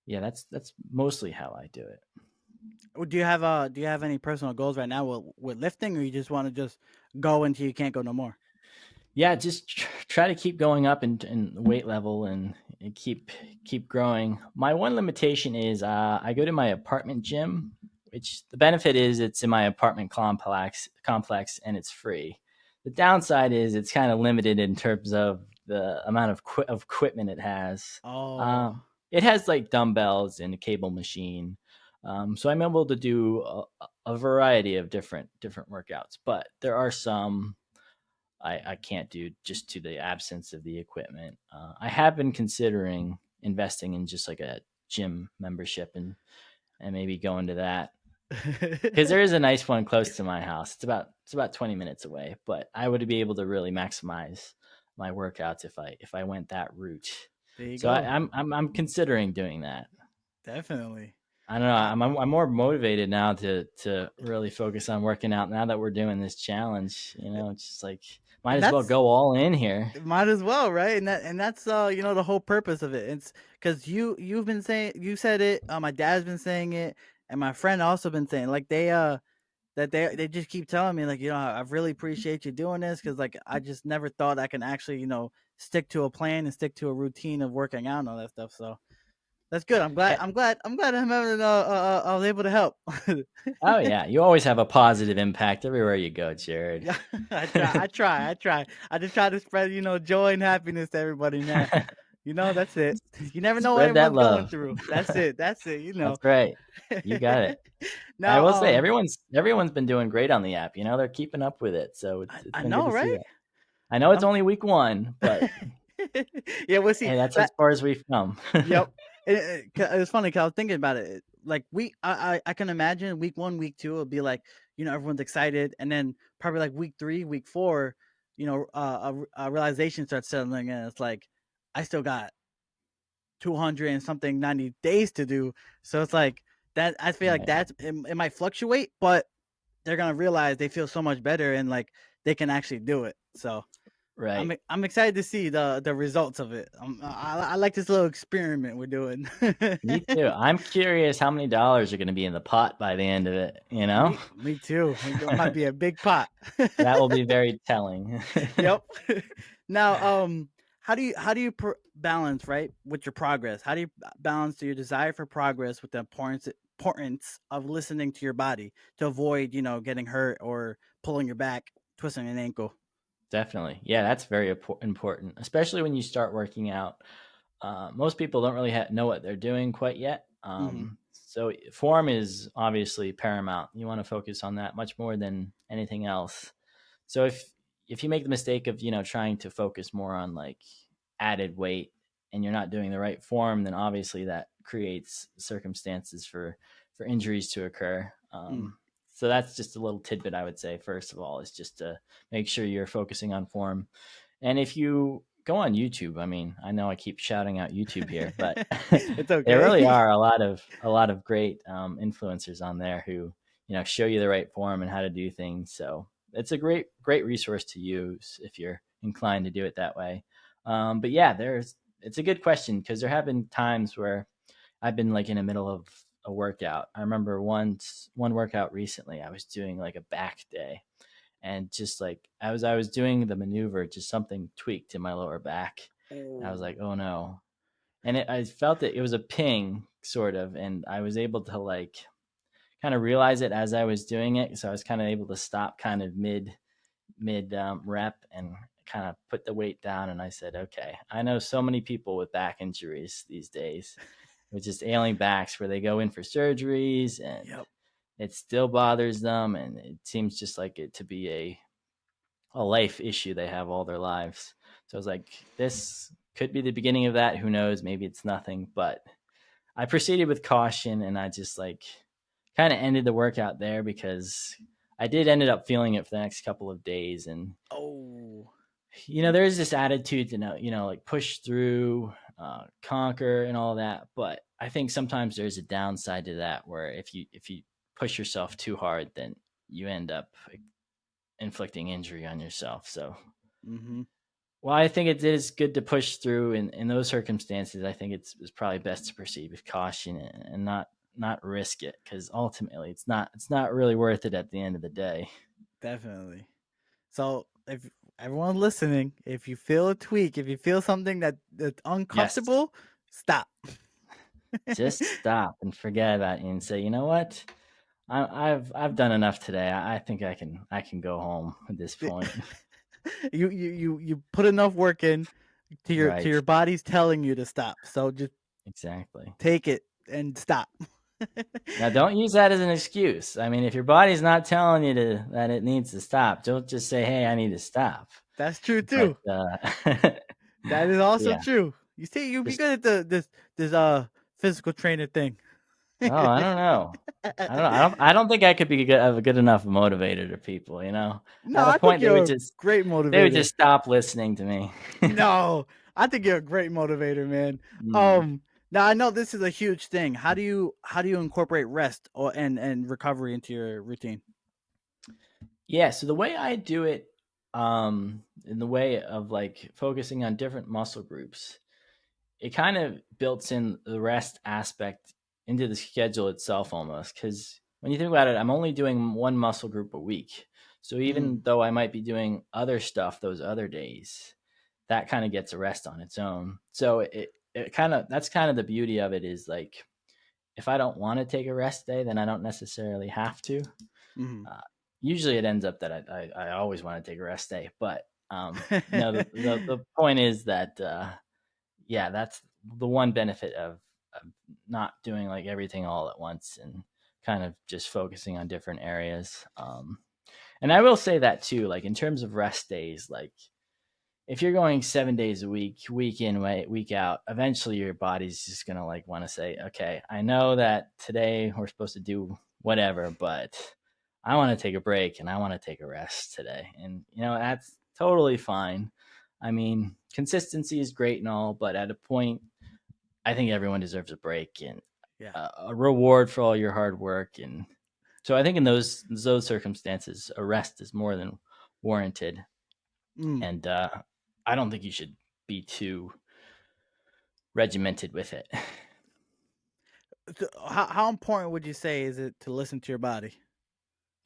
B: yeah, that's mostly how I do it.
A: Do you have any personal goals right now with lifting, or you just want to just go until you can't go no more?
B: Yeah, just try to keep going up in weight level and keep growing. My one limitation is I go to my apartment gym, which the benefit is it's in my apartment complex and it's free. The downside is it's kind of limited in terms of the amount of equipment it has.
A: Oh.
B: It has like dumbbells and a cable machine, so I'm able to do a variety of different workouts. But there are some I can't do just to the absence of the equipment. I have been considering investing in just like a gym membership and maybe going to that because there is a nice one close to my house. It's about 20 minutes away, but I would be able to really maximize my workouts if I went that route.
A: There you
B: So
A: go.
B: I'm considering doing that.
A: Definitely.
B: I don't know.
A: Uh,
B: I'm more motivated now to really focus on working out now that we're doing this challenge. It's just like might
A: and
B: as well
A: that's
B: go all in here.
A: might as well, right? And that's the whole purpose of it. It's because you've been saying, you said it. My dad's been saying it, and my friend also been saying, like, they just keep telling me, like, I really appreciate you doing this, because like I just never thought I can actually stick to a plan and stick to a routine of working out and all that stuff. So that's good. I'm glad.
B: Yeah.
A: I'm glad I was able to help.
B: Oh yeah. You always have a positive impact everywhere you go, Jared.
A: Yeah, I just try to spread, joy and happiness to everybody, man. That's it. You never know what
B: Spread that
A: everyone's going
B: love.
A: through. That's it. That's it.
B: That's right. You got it. I
A: Now,
B: will say everyone's been doing great on the app. They're keeping up with it, so it's
A: I
B: been good
A: know,
B: to see
A: right?
B: that. I know it's
A: I'm,
B: only week one, but
A: yeah, we'll see.
B: hey, that's as far as we've come.
A: Yep. It was funny because I was thinking about it. Like, I can imagine week one, week two will be like, everyone's excited, and then probably like week three, week four, a realization starts settling in. It's like, I still got 200 and something 90 days to do. So it's like that. I feel like
B: Right.
A: it might fluctuate, but they're gonna realize they feel so much better, and like they can actually do it. So I'm
B: Right.
A: I'm excited to see the results of it. I like this little experiment we're doing.
B: Me too. I'm curious how many dollars are going to be in the pot by the end of it, you know?
A: Me too. It might be a big pot.
B: That will be very telling.
A: Yep. Now, how do you balance, right, with your progress? How do you balance your desire for progress with the importance of listening to your body to avoid, getting hurt or pulling your back, twisting an ankle?
B: Definitely. Yeah, that's very important, especially when you start working out. Most people don't really know what they're doing quite yet.
A: Mhm.
B: So form is obviously paramount. You want to focus on that much more than anything else. So if you make the mistake of trying to focus more on like added weight and you're not doing the right form, then obviously that creates circumstances for injuries to occur.
A: Mm.
B: So that's just a little tidbit I would say. First of all, is just to make sure you're focusing on form. And if you go on YouTube, I mean, I know I keep shouting out YouTube here, but
A: It's
B: there really
A: okay.
B: are a lot of great influencers on there who show you the right form and how to do things. So it's a great resource to use if you're inclined to do it that way. But yeah, it's a good question because there have been times where I've been like in the middle of a workout. I remember one workout recently. I was doing like a back day, and just like I was doing the maneuver, just something tweaked in my lower back, and I was
A: Oh.
B: like, oh no. And I felt it was a ping sort of, and I was able to like kind of realize it as I was doing it, so I was kind of able to stop kind of mid rep and kind of put the weight down. And I said, okay, I know so many people with back injuries these days with just ailing backs where they go in for surgeries and
A: Yep.
B: it still bothers them, and it seems just like it to be a life issue they have all their lives. So I was like, this could be the beginning of that. Who knows? Maybe it's nothing. But I proceeded with caution, and I just like kind of ended the workout there because I did ended up feeling it for the next couple of days. And
A: Oh.
B: there's this attitude to know, like push through, conquer, and all that. But I think sometimes there's a downside to that, where if you push yourself too hard, then you end up inflicting injury on yourself. So,
A: Mhm.
B: well, I think it is good to push through in those circumstances. I think it's probably best to proceed with caution and not risk it, because ultimately it's not really worth it at the end of the day.
A: Definitely. So, if everyone listening, if you feel a tweak, if you feel something that's
B: Yes,
A: uncomfortable, stop.
B: just stop and forget about it and say, you know what, I've done enough today. I think I can go home at this point.
A: You put enough work in to
B: Right,
A: your body's telling you to stop. So just
B: exactly.
A: take it and stop.
B: Now, don't use that as an excuse. I mean, if your body's not telling you that it needs to stop, don't just say, "Hey, I need to stop."
A: That's true
B: But
A: too. That is also
B: yeah.
A: true. You see, you be
B: Just
A: good at this physical trainer thing.
B: oh, I don't know. I don't know. I don't think I could be a good enough motivator to people.
A: No,
B: At a
A: I think
B: point
A: you're a great
B: they would
A: motivator.
B: just stop listening to me.
A: No, I think you're a great motivator, man.
B: Mm.
A: Um, Now I know this is a huge thing. How do you incorporate rest or and recovery into your routine?
B: Yeah. So the way I do it, in the way of like focusing on different muscle groups, it kind of builds in the rest aspect into the schedule itself almost, because when you think about it, I'm only doing one muscle group a week. So
A: Mm,
B: even though I might be doing other stuff those other days, that kind of gets a rest on its own. So it kind of that's kind of the beauty of it, is like if I don't want to take a rest day, then I don't necessarily have to.
A: mhm.
B: Uh, Usually it ends up that I always want to take a rest day, but no, the point is that yeah, that's the one benefit of not doing like everything all at once and kind of just focusing on different areas. And I will say that too, like in terms of rest days, like if you're going 7 days a week, week in, week out, eventually your body's just gonna like want to say, okay, I know that today we're supposed to do whatever, but I want to take a break and I want to take a rest today. And that's totally fine. I mean, consistency is great and all, but at a point, I think everyone deserves a break and
A: Yeah.
B: a reward for all your hard work. And so I think in those circumstances, a rest is more than warranted.
A: Mm.
B: And I don't think you should be too regimented with it.
A: So how important would you say is it to listen to your body?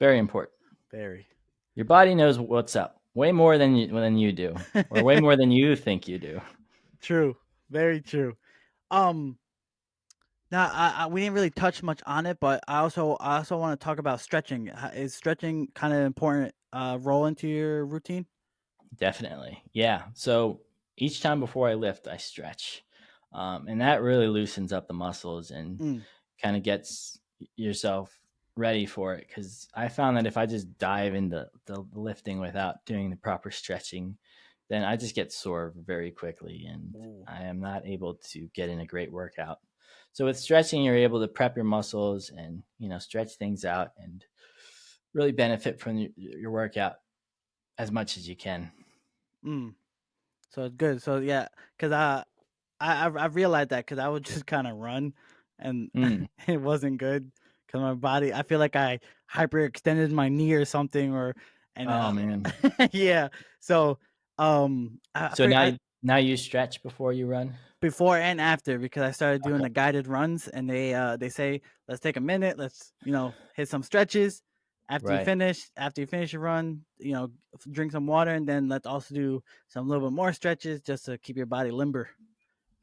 B: Very important.
A: Very.
B: Your body knows what's up way more than you do, or way more than you think you do.
A: True. Very true. Um Now, we didn't really touch much on it, but I also want to talk about stretching. Is stretching kind of important role into your routine?
B: Definitely, yeah. So each time before I lift, I stretch. And that really loosens up the muscles and
A: Mm,
B: kind of gets yourself ready for it. Because I found that if I just dive into the lifting without doing the proper stretching, then I just get sore very quickly, and
A: ooh,
B: I am not able to get in a great workout. So with stretching, you're able to prep your muscles and stretch things out and really benefit from your workout as much as you can.
A: mm. So it's good. So yeah, because I realized that because I would just kind of run, and
B: Mm.
A: it wasn't good because my body. I feel like I hyperextended my knee or something, or and
B: Oh man.
A: yeah. So
B: So now you stretch before you run.
A: before and after because I started doing
B: Okay.
A: the guided runs, and they say let's take a minute, let's hit some stretches.
B: Right.
A: After you finish your run, drink some water, and then let's also do some little bit more stretches just to keep your body limber.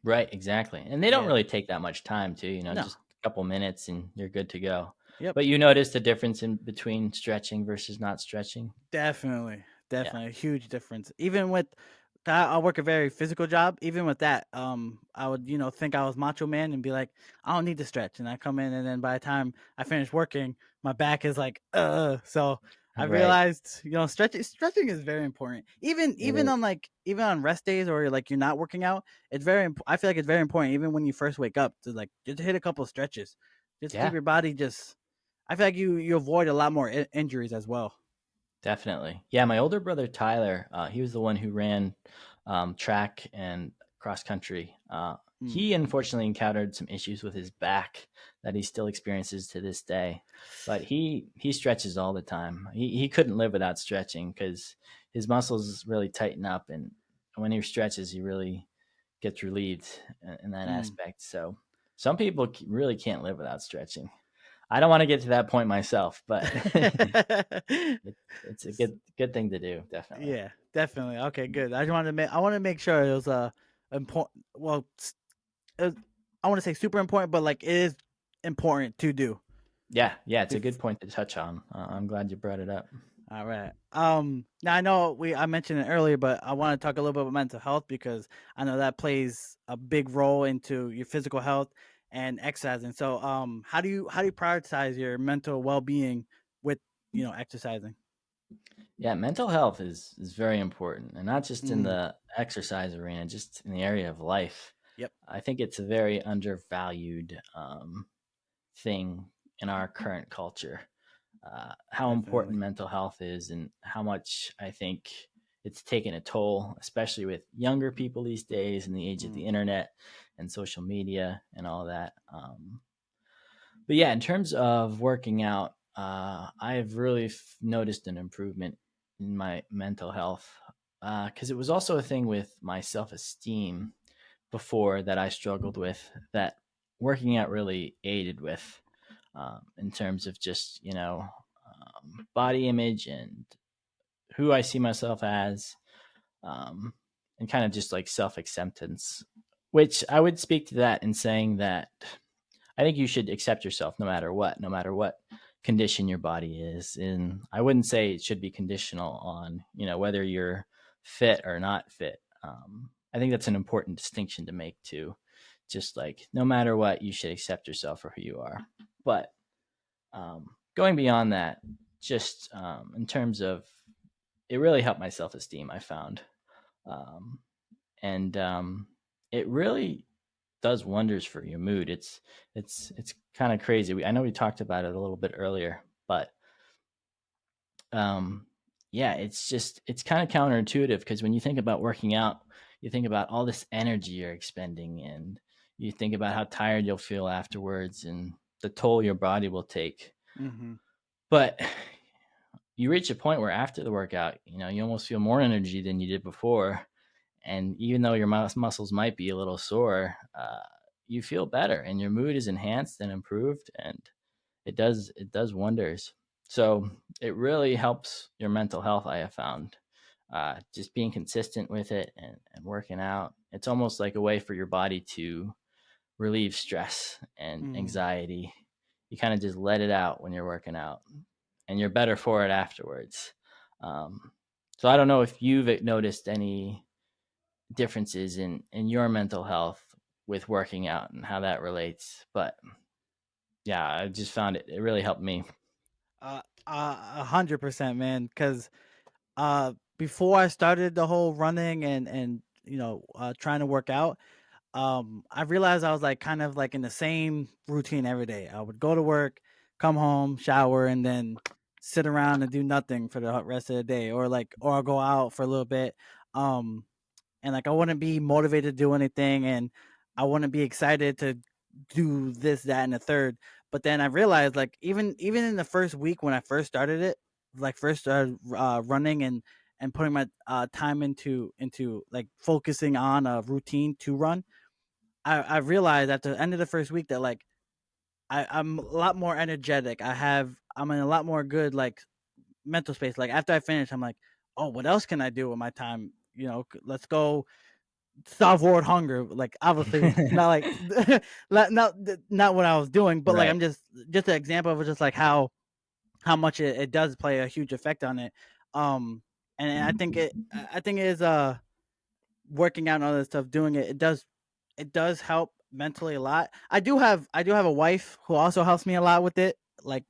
B: Right, exactly. And they don't
A: Yeah.
B: really take that much time too,
A: No.
B: just a couple minutes and you're good to go.
A: Yep.
B: But you notice the difference in between stretching versus not stretching?
A: Definitely,
B: Yeah.
A: definitely a huge difference. Even with I work a very physical job. Even with that, I would think I was Macho Man and be like, I don't need to stretch, and I come in, and then by the time I finish working, my back is like, So I
B: Right.
A: realized, stretching is very important. Even
B: It
A: even
B: is.
A: on even on rest days or like you're not working out, it's very. I feel like it's very important. Even when you first wake up, to like just hit a couple stretches, just keep
B: Yeah,
A: your body just. I feel like you avoid a lot more injuries as well.
B: definitely. Yeah, my older brother Tyler, he was the one who ran track and cross country.
A: Mm.
B: He unfortunately encountered some issues with his back that he still experiences to this day. But he stretches all the time. He couldn't live without stretching because his muscles really tighten up, and when he stretches, he really gets relieved in that
A: Mm.
B: aspect. So some people really can't live without stretching. I don't want to get to that point myself, but it's a good thing to do, definitely.
A: Yeah, definitely. Okay, good. I want to make sure it was important. Well, uh, I want to say super important, but like it is important to do.
B: Yeah, yeah, it's a good
A: Bef-
B: point to touch on. I'm glad you brought it up.
A: All right. Now I know I mentioned it earlier, but I want to talk a little bit about mental health because I know that plays a big role into your physical health and exercising. So, how do you prioritize your mental well being with exercising?
B: Yeah, mental health is very important, and not just in
A: Mm,
B: the exercise arena, just in the area of life.
A: yep,
B: I think it's a very undervalued thing in our current culture. How important
A: definitely.
B: mental health is and how much I think it's taken a toll, especially with younger people these days in the age of
A: Mm,
B: the internet and social media and all that. But yeah, in terms of working out, I've really noticed an improvement in my mental health because it was also a thing with my self esteem before that I struggled with that working out really aided with in terms of just body image and who I see myself as, um, and kind of just like self acceptance. Which I would speak to that in saying that I think you should accept yourself no matter what condition your body is. And I wouldn't say it should be conditional on whether you're fit or not fit. I think that's an important distinction to make too. Just like no matter what, you should accept yourself for who you are. But going beyond that, just in terms of it really helped my self esteem. I found, um, and it really does wonders for your mood. It's kind of crazy. I know we talked about it a little bit earlier, but um, yeah, it's kind of counterintuitive because when you think about working out, you think about all this energy you're expending, and you think about how tired you'll feel afterwards, and the toll your body will take.
A: mm-hmm,
B: But you reach a point where after the workout, you almost feel more energy than you did before, and even though your muscles might be a little sore, you feel better and your mood is enhanced and improved, and it does wonders. So it really helps your mental health. I have found just being consistent with it and working out. It's almost like a way for your body to relieve stress and
A: mm.
B: anxiety. You kind of just let it out when you're working out, and you're better for it afterwards. Um, so I don't know if you've noticed any differences in your mental health with working out and how that relates. But yeah, I just found it really helped me.
A: 100%, man. Because before I started the whole running and trying to work out, I realized I was like kind of like in the same routine every day. I would go to work, come home, shower, and then sit around and do nothing for the rest of the day, or I'll go out for a little bit. Um, and like I wouldn't be motivated to do anything, and I wouldn't be excited to do this, that, and the third. But then I realized, like, even in the first week when I first started it, like first started running and putting my time into like focusing on a routine to run, I realized at the end of the first week that like I'm a lot more energetic. I'm in a lot more good like mental space. Like after I finish, I'm like, oh, what else can I do with my time? Let's go solve world hunger. Like obviously not like not what I was doing, but like
B: Right.
A: I'm just an example of just like how much it does play a huge effect on it. Um, and I think it is working out and all that stuff, doing it, it does help mentally a lot. I do have a wife who also helps me a lot with it. Like,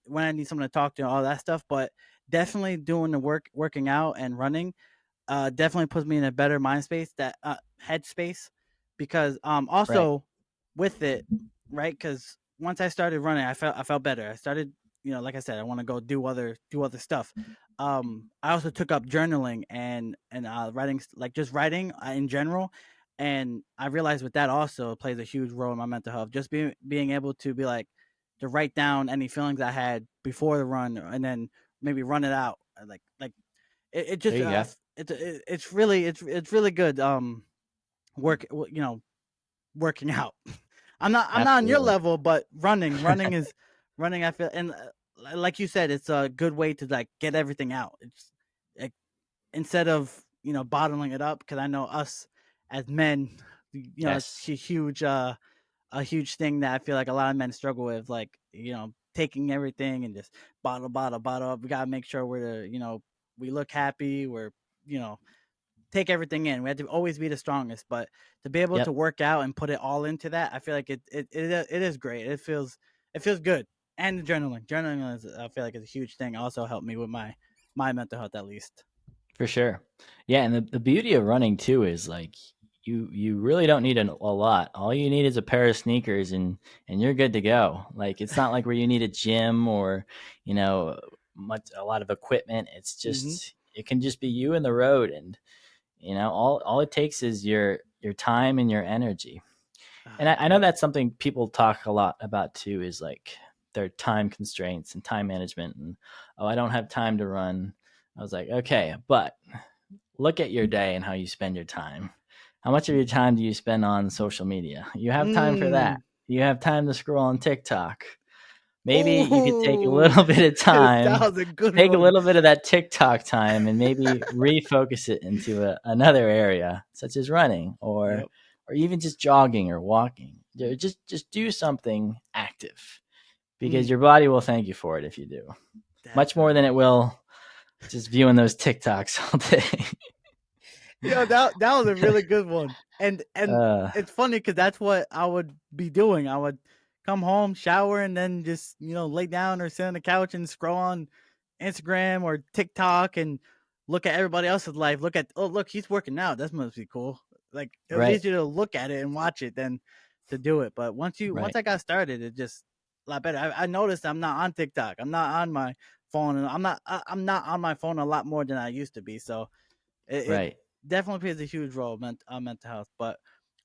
A: when I need someone to talk to, all that stuff. But definitely doing the working out and running definitely puts me in a better mind space, that headspace, because
B: Right.
A: also with it, right? Because once I started running, I felt better. I started, like I said, I want to go do other stuff. I also took up journaling and writing, like just writing in general, and I realized with that also plays a huge role in my mental health. Just being able to be like to write down any feelings I had before the run, and then maybe run it out, like it
B: There
A: just
B: you go.
A: it's really good work working out. I'm not on your
B: Absolutely.
A: level, but running I feel, and like you said, it's a good way to like get everything out. It's like instead of bottling it up, because I know us as men, it's
B: Yes.
A: a huge thing that I feel like a lot of men struggle with, like taking everything and just bottle up. We gotta make sure we look happy. We're you know take everything in. We have to always be the strongest, but to be able to
B: Yep.
A: work out and put it all into that, I feel like it is great. It feels good. And the journaling is, I feel like, is a huge thing. Also helped me with my mental health at least.
B: For sure. Yeah, and the beauty of running too is like you really don't need a lot. All you need is a pair of sneakers and you're good to go. Like it's not like where you need a gym or, you know, a lot of equipment. It's
A: Hmm.
B: just it can just be you and the road, and all it takes is your time and your energy. And I know
A: Yep.
B: that's something people talk a lot about too, is like their time constraints and time management, and oh, I don't have time to run. I was like, okay, but look at your day and how you spend your time. How much of your time do you spend on social media? You have time for that.
A: Mm.
B: You have time to scroll on TikTok. Maybe you could take a
A: Oh,
B: little bit of
A: that
B: time,
A: was a good
B: take a
A: one.
B: little bit of that TikTok time, and maybe refocus it into another area, such as running
A: Yep.
B: or even just jogging or walking. Just do something active because
A: Mm,
B: your body will thank you for it if you do. Much more than it
A: definitely.
B: will just viewing those TikToks all day.
A: That was a really good one. And
B: uh,
A: it's funny because that's what I would be doing. I would come home, shower, and then just lay down or sit on the couch and scroll on Instagram or TikTok and look at everybody else's life. Oh, look, he's working out. That must be cool. Like it was
B: right,
A: easier to look at it and watch it than to do it. But once
B: right,
A: I got started, it just a lot better. I noticed I'm not on TikTok. I'm not on my phone, and I'm not on my phone a lot more than I used to be. So it
B: right.
A: definitely plays a huge role mental health. But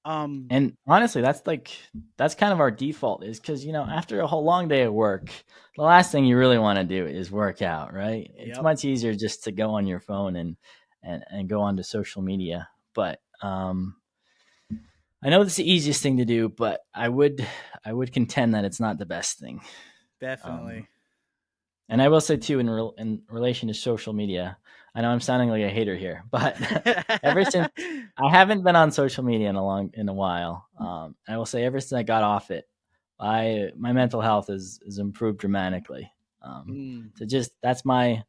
A: um,
B: And honestly, that's kind of our default, is because after a whole long day of work, the last thing you really want to do is work out, right? It's
A: yep.
B: much easier just to go on your phone and go onto social media. But I know it's the easiest thing to do, but I would contend that it's not the best thing. Um,
A: Definitely.
B: and I will say too, in relation to social media, I know I'm sounding like a hater here, but ever since I haven't been on social media in a while, I will say ever since I got off it, my mental health is improved dramatically.
A: Mm,
B: So just that's my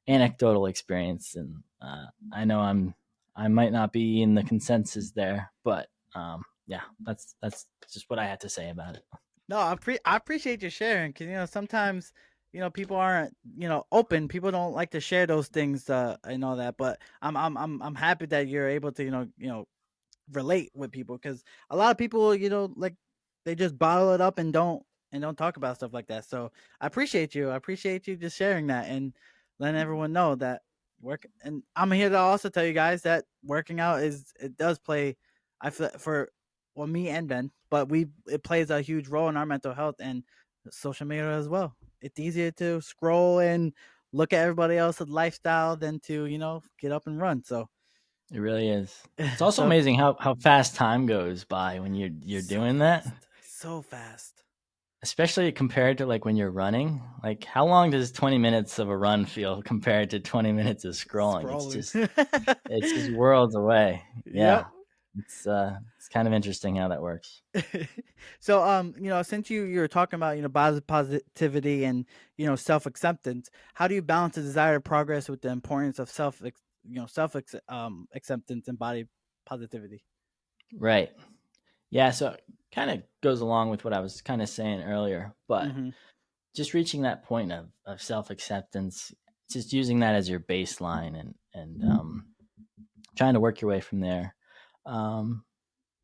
B: anecdotal experience, and I know I might not be in the consensus there, but Yeah, that's just what I had to say about it.
A: No, I appreciate you sharing because sometimes people aren't open. People don't like to share those things and all that. But I'm happy that you're able to relate with people because a lot of people like they just bottle it up and don't talk about stuff like that. So I appreciate you just sharing that and letting everyone know that work. And I'm here to also tell you guys that working out it does play, I feel, for well, me and Ben, but we it plays a huge role in our mental health and social media as well. It's easier to scroll and look at everybody else's lifestyle than to get up and run. So
B: It really is. It's also
A: so
B: amazing how fast time goes by when you're
A: so
B: doing that,
A: fast, so fast.
B: especially compared to like when you're running. Like how long does 20 minutes of a run feel compared to 20 minutes of scrolling?
A: Scrolling.
B: It's just worlds away.
A: Yep.
B: Yeah. It's kind of interesting how that works.
A: So since you're talking about positivity and self acceptance, how do you balance the desired progress with the importance of self acceptance and body positivity?
B: Right. Yeah, so kind of goes along with what I was kind of saying earlier, but
A: Mm-hmm.
B: just reaching that point of self acceptance, just using that as your baseline and trying to work your way from there. Um,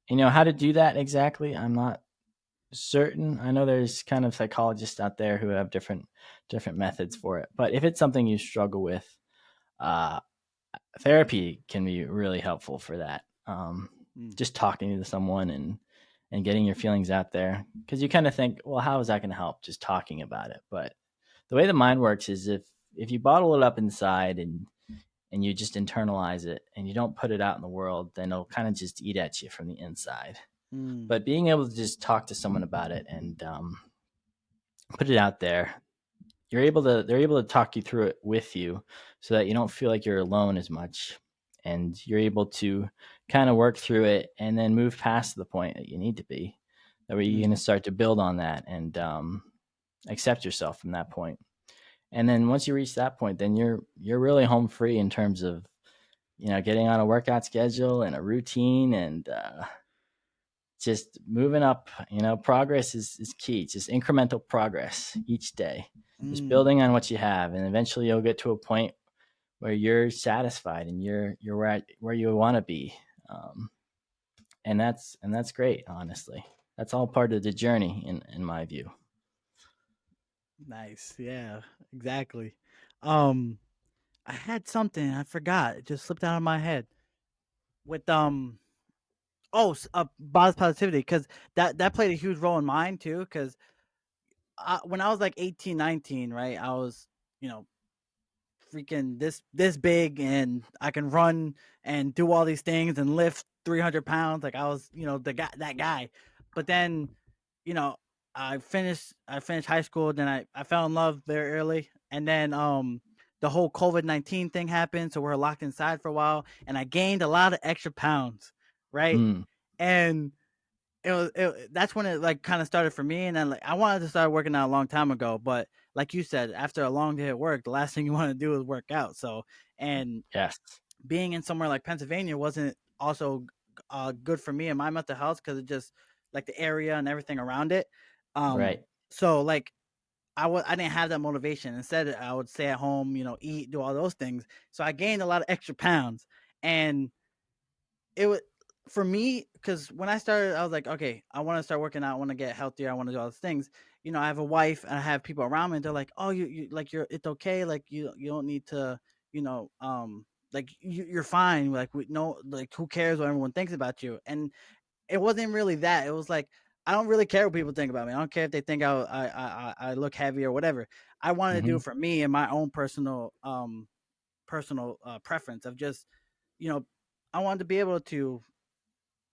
B: how to do that exactly, I'm not certain. I know there's kind of psychologists out there who have different methods for it, but if it's something you struggle with, uh, therapy can be really helpful for that.
A: Mm.
B: Just talking to someone and getting your feelings out there, because you kind of think, well, how is that going to help? Just talking about it. But the way the mind works is if you bottle it up inside and you just internalize it and you don't put it out in the world, then it'll kind of just eat at you from the inside.
A: Mm.
B: But being able to just talk to someone about it and put it out there, they're able to talk you through it with you so that you don't feel like you're alone as much, and you're able to kind of work through it and then move past the point that you need to be, that where you're going
A: Mm.
B: to start to build on that and accept yourself from that point. And then once you reach that point, then you're really home free in terms of getting on a workout schedule and a routine and just moving up. Progress is key. Just incremental progress each day, just
A: Mm.
B: building on what you have, and eventually you'll get to a point where you're satisfied and you're where you want to be. um, and that's great. Honestly, that's all part of the journey in my view.
A: Nice. Yeah. Exactly. Um, I had something I forgot. It just slipped out of my head with body positivity because that played a huge role in mine too. Because when I was like 18, 19, right, I was you know freaking this big and I can run and do all these things and lift 300 pounds. Like I was, the guy, that guy. But then, you know, I finished high school. Then I fell in love very early. And then, the whole COVID-19 thing happened. So we're locked inside for a while and I gained a lot of extra pounds. Right.
B: Mm,
A: And that's when it like kind of started for me, and then like I wanted to start working out a long time ago, but like you said, after a long day at work, the last thing you want to do is work out. So, and
B: yes.
A: being in somewhere like Pennsylvania wasn't also good for me and my mental health because it just like the area and everything around it.
B: Right.
A: So like I didn't have that motivation. Instead, I would stay at home, eat, do all those things. So I gained a lot of extra pounds, and it was for me because when I started, I was like, okay, I want to start working out. I want to get healthier. I want to do all these things. I have a wife and I have people around me. And they're like, oh, you like it's okay. Like you don't need to, you know, like you're fine. Like we no, like who cares what everyone thinks about you? And it wasn't really that. It was like I don't really care what people think about me. I don't care if they think I look heavy or whatever. I want to do
B: Hmm.
A: it for me and my own personal preference of just you know I wanted to be able to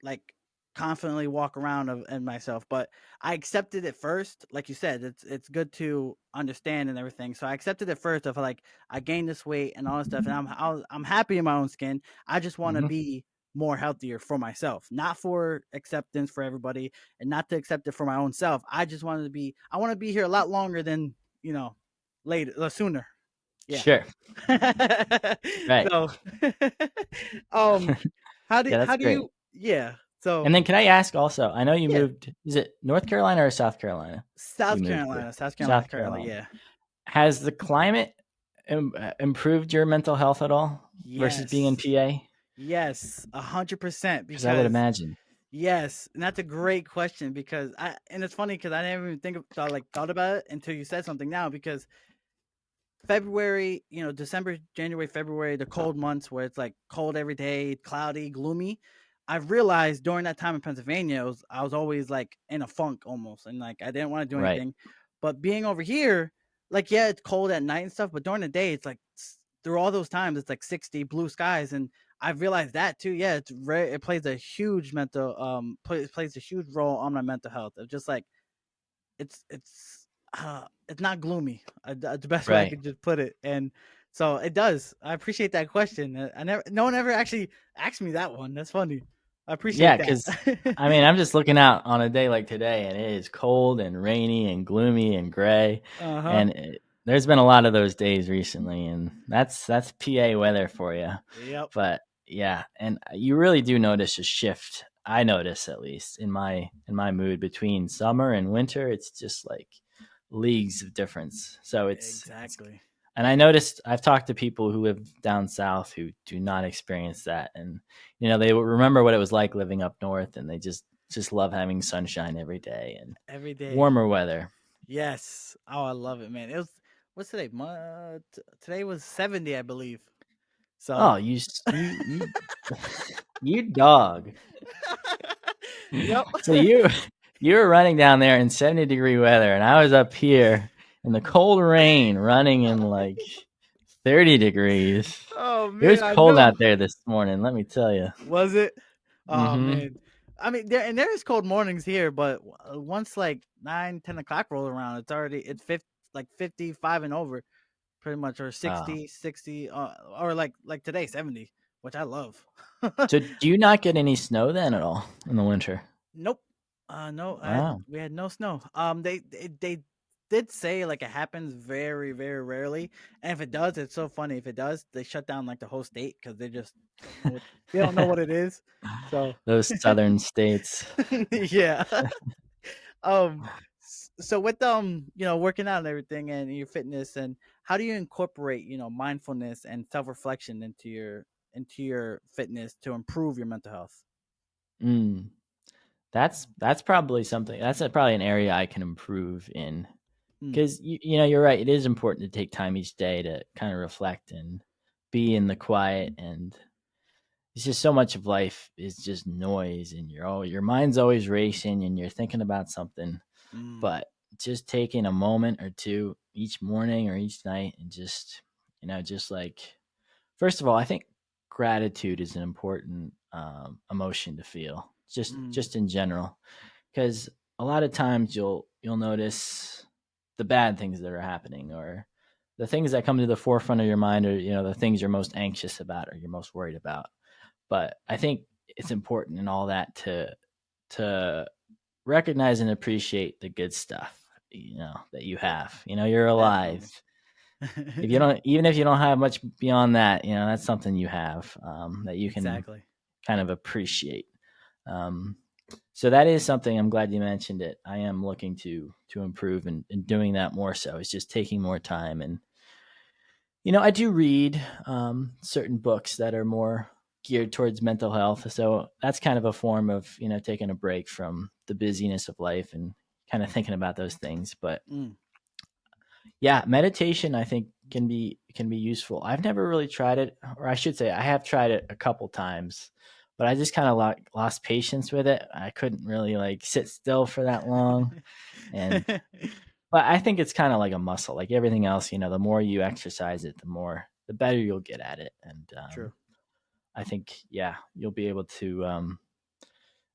A: like confidently walk around and myself, but I accepted it first. Like you said, it's good to understand and everything, so I accepted it first of like I gained this weight and all this stuff, and I'm happy in my own skin. I just want to
B: Hmm.
A: be more healthier for myself, not for acceptance for everybody, and not to accept it for my own self. I want to be here a lot longer than later sooner. Yeah.
B: Sure. Right.
A: So, um,
B: Yeah, that's
A: how do
B: great.
A: you? Yeah. So
B: And then can I ask also, I know you
A: yeah,
B: moved, is it North Carolina or South Carolina you moved to?
A: South Carolina
B: South
A: currently,
B: Carolina.
A: yeah.
B: Has the climate improved your mental health at all versus being in
A: Yes.
B: PA?
A: Yes, 100%
B: Because I would
A: because
B: imagine.
A: yes, and that's a great question because and it's funny because I never even thought about it until you said something now because February, December, January, February, the cold months where it's like cold every day, cloudy, gloomy. I've realized during that time in Pennsylvania, I was always like in a funk almost, and like I didn't want to do
B: Right.
A: anything. But being over here, like yeah, it's cold at night and stuff, but during the day, it's like through all those times, it's like 60 blue skies, and I've realized that too. Yeah, it plays a huge plays a huge role on my mental health. It's just like it's not gloomy. That's the best way I
B: Right.
A: could just put it. And so it does. I appreciate that question. I never, no one ever actually asked me that one. That's funny. I appreciate
B: Yeah,
A: that.
B: because I mean, I'm just looking out on a day like today, and it is cold and rainy and gloomy and gray,
A: Uh huh.
B: and there's been a lot of those days recently, and that's PA weather for you.
A: Yep.
B: But yeah, and you really do notice a shift. I notice at least in my mood between summer and winter. It's just like leagues of difference. So it's
A: Exactly.
B: and I noticed I've talked to people who live down south who do not experience that, and they remember what it was like living up north, and they just love having sunshine every day and
A: Every day.
B: warmer weather.
A: Yes. Oh, I love it, man. It was what's today? Today was 70, I believe.
B: Oh,
A: So.
B: you you dog.
A: Yep.
B: So you were running down there in 70-degree weather, and I was up here in the cold rain running in like 30 degrees.
A: Oh
B: It
A: man,
B: was
A: I
B: cold
A: know.
B: out there this morning, let me tell you.
A: Was it? Oh
B: Mm-hmm.
A: man. I mean, there is cold mornings here, but once like 9, 10 o'clock roll around, it's 55 and over, pretty much, or
B: Oh.
A: 60, or like today 70, which I love.
B: So do you not get any snow then at all in the winter?
A: Nope. No,
B: Wow.
A: we had no snow. They did say like it happens very, very rarely, and if it does, it's so funny. If it does, they shut down like the whole state because they just they don't know what it is. So
B: Those southern states.
A: yeah. Um. So with working out and everything and your fitness, and how do you incorporate mindfulness and self reflection into your fitness to improve your mental health?
B: Mm, that's probably something. That's probably an area I can improve in
A: Mm,
B: because you're right. It is important to take time each day to kind of reflect and be in the quiet. And it's just so much of life is just noise, and your mind's always racing, and you're thinking about something.
A: mm,
B: But just taking a moment or two each morning or each night and just like first of all, I think gratitude is an important emotion to feel,
A: mm,
B: just in general, because a lot of times you'll notice the bad things that are happening, or the things that come to the forefront of your mind, or the things you're most anxious about or you're most worried about. But I think it's important in all that to recognize and appreciate the good stuff that you
A: yeah,
B: have. You're alive.
A: definitely.
B: If you don't, even if you don't have much beyond that, that's something you have, that you can
A: Exactly.
B: kind of appreciate. um, so that is something. I'm glad you mentioned it. I am looking to improve, and doing that more. So it's just taking more time. And I do read certain books that are more geared towards mental health. So that's kind of a form of taking a break from the busyness of life and kind of thinking about those things. But
A: Mm,
B: yeah, meditation I think can be useful. I've never really tried it, or I should say I have tried it a couple times, but I just kind of lost patience with it. I couldn't really like sit still for that long. And but I think it's kind of like a muscle, like everything else. The more you exercise it, the better you'll get at it. And
A: true.
B: I think, yeah, you'll be able to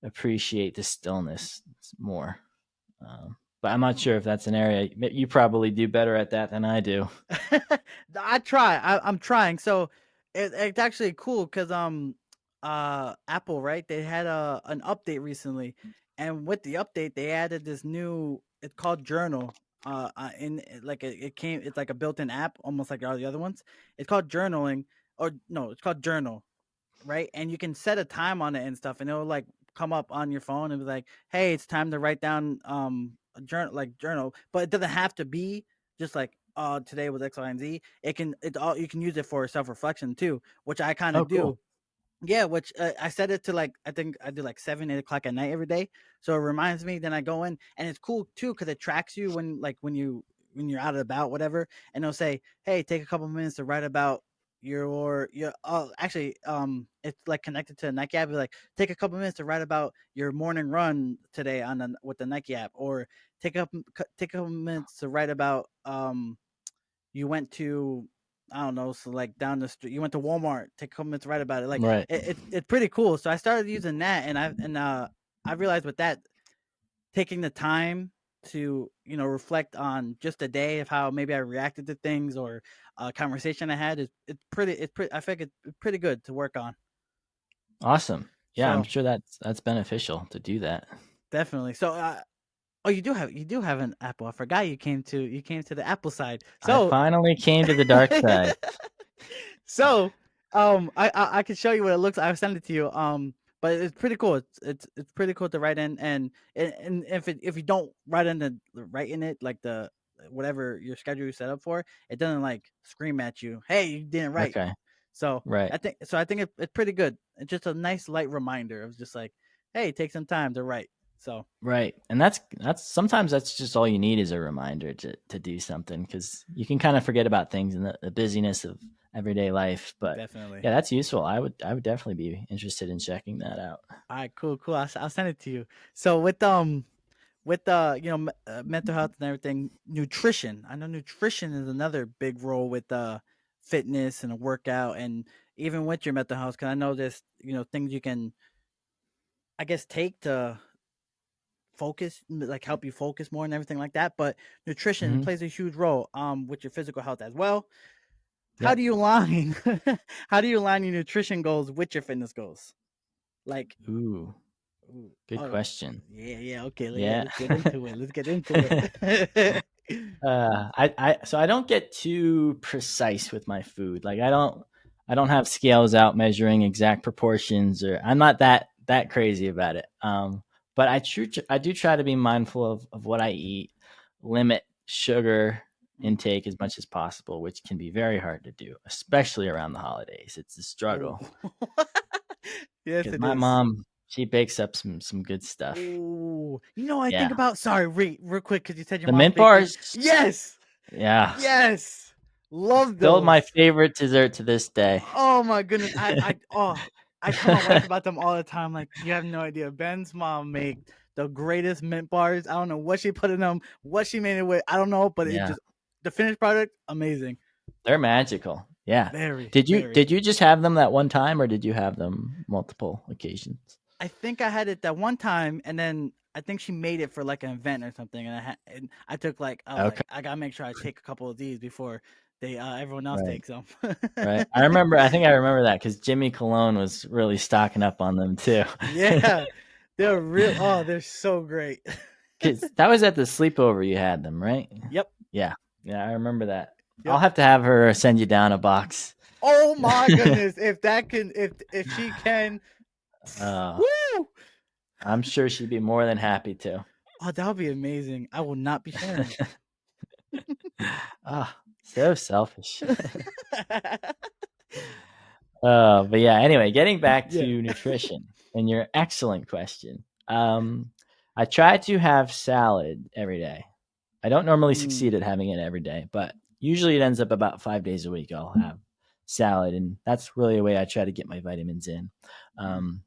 B: appreciate the stillness more. But I'm not sure if that's an area you probably do better at that than I do.
A: I try. I'm trying. So it's actually cool because Apple, right? They had an update recently, and with the update, they added this new. It's called Journal. In like it came. It's like a built-in app, almost like all the other ones. It's called journaling, or no, it's called Journal, right? And you can set a time on it and stuff, and it'll like come up on your phone and be like, "Hey, it's time to write down a journal," but it doesn't have to be just like, "Oh, today was X, Y, and Z." It all you can use it for self reflection too, which I kind
B: Oh,
A: of
B: cool.
A: do. Yeah, which I set it to like I think I do like 7, 8 o'clock at night every day, so it reminds me. Then I go in, and it's cool too because it tracks you when you're out and about, whatever, and it'll say, "Hey, take a couple minutes to write about your." Oh, actually, it's like connected to the Nike app. Be like, take a couple minutes to write about your morning run today with the Nike app, or take a couple minutes to write about you went to I don't know, so like down the street, you went to Walmart. Take a couple minutes to write about it. Like
B: Right.
A: it's pretty cool. So I started using that, and I realized with that taking the time to reflect on just a day of how maybe I reacted to things or a conversation I had is it's pretty I think it's pretty good to work on.
B: Awesome. Yeah, I'm
A: So
B: sure that's beneficial to do that.
A: definitely. So oh, you do have an Apple. I forgot you came to the Apple side.
B: I
A: So
B: finally came to the dark side.
A: so, I can show you what it looks. I'll send it to you. But it's pretty cool. It's pretty cool to write in, and if you don't write in it like the whatever your schedule is set up for, it doesn't like scream at you, "Hey, you didn't write."
B: Okay.
A: So
B: Right.
A: I think it's pretty good. It's just a nice light reminder of just like, "Hey, take some time to write." So
B: Right. And that's sometimes that's just all you need is a reminder to do something because you can kind of forget about things in the busyness of everyday life. But
A: definitely.
B: yeah, that's useful. I would definitely be interested in checking that out.
A: All right, cool, cool. I'll send it to you. So with mental health and everything, nutrition. I know nutrition is another big role with fitness and a workout, and even with your mental health. Because I know there's things you can, I guess, take to focus, like help you focus more and everything like that. But nutrition
B: Hmm.
A: plays a huge role with your physical health as well. How
B: Yep.
A: do you align? How do you align your nutrition goals with your fitness goals? Like,
B: Ooh,
A: ooh,
B: good
A: oh
B: question.
A: yeah, yeah, okay, yeah,
B: Yeah.
A: let's get into it. Let's get into it.
B: So I don't get too precise with my food. Like I don't have scales out measuring exact proportions, or I'm not that crazy about it. But I do try to be mindful of what I eat, limit sugar
A: Mm.
B: intake as much as possible, which can be very hard to do, especially around the holidays. It's a
A: Oh.
B: struggle
A: Yes,
B: because
A: it
B: my
A: is.
B: mom she bakes up some good stuff.
A: Oh, I think
B: Yeah,
A: about. Sorry, real quick, because you said your
B: the
A: mom's
B: mint
A: baking.
B: bars.
A: Yes,
B: Yeah,
A: yes, love
B: still
A: those.
B: my favorite dessert to this day.
A: Oh my goodness, I tell my wife about them all the time. Like, you have no idea. Ben's mom made the greatest mint bars. I don't know what she put in them, what she made it with. I don't know, but it
B: Yeah,
A: just the finished product, amazing.
B: they're magical. Yeah.
A: Very,
B: Did you
A: very.
B: did you just have them that one time, or did you have them multiple occasions?
A: I think I had it that one time, and then I think she made it for like an event or something, and I took like I was
B: Okay.
A: like I gotta make sure I take a couple of these before they everyone else
B: Right.
A: takes them.
B: Right. I think I remember that because Jimmy Cologne was really stocking up on them too.
A: Yeah, they're real. Oh, they're so great.
B: Because that was at the sleepover you had them, right?
A: Yep,
B: Yeah. Yeah, I remember that. I'll
A: yep.
B: have to have her send you down a box.
A: Oh my goodness, if that can, if she can,
B: uh,
A: woo!
B: I'm sure she'd be more than happy to.
A: Oh, that would be amazing. I will not be sharing.
B: Ah, so selfish. But yeah, anyway, getting back
A: Yeah.
B: to nutrition and your excellent question. I try to have salad every day. I don't normally succeed
A: Mm,
B: at having it every day, but usually it ends up about 5 days a week. I'll have salad, and that's really a way I try to get my vitamins in.
A: mm.
B: Um,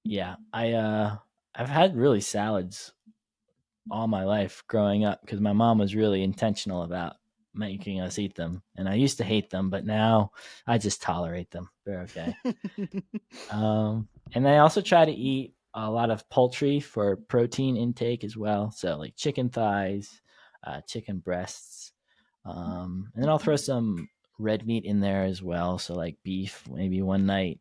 B: yeah, I've had really salads all my life growing up because my mom was really intentional about making us eat them. And I used to hate them, but now I just tolerate them. They're okay. And I also try to eat a lot of poultry for protein intake as well. So, like chicken thighs, chicken breasts. And then I'll throw some red meat in there as well. So, like beef, maybe one night.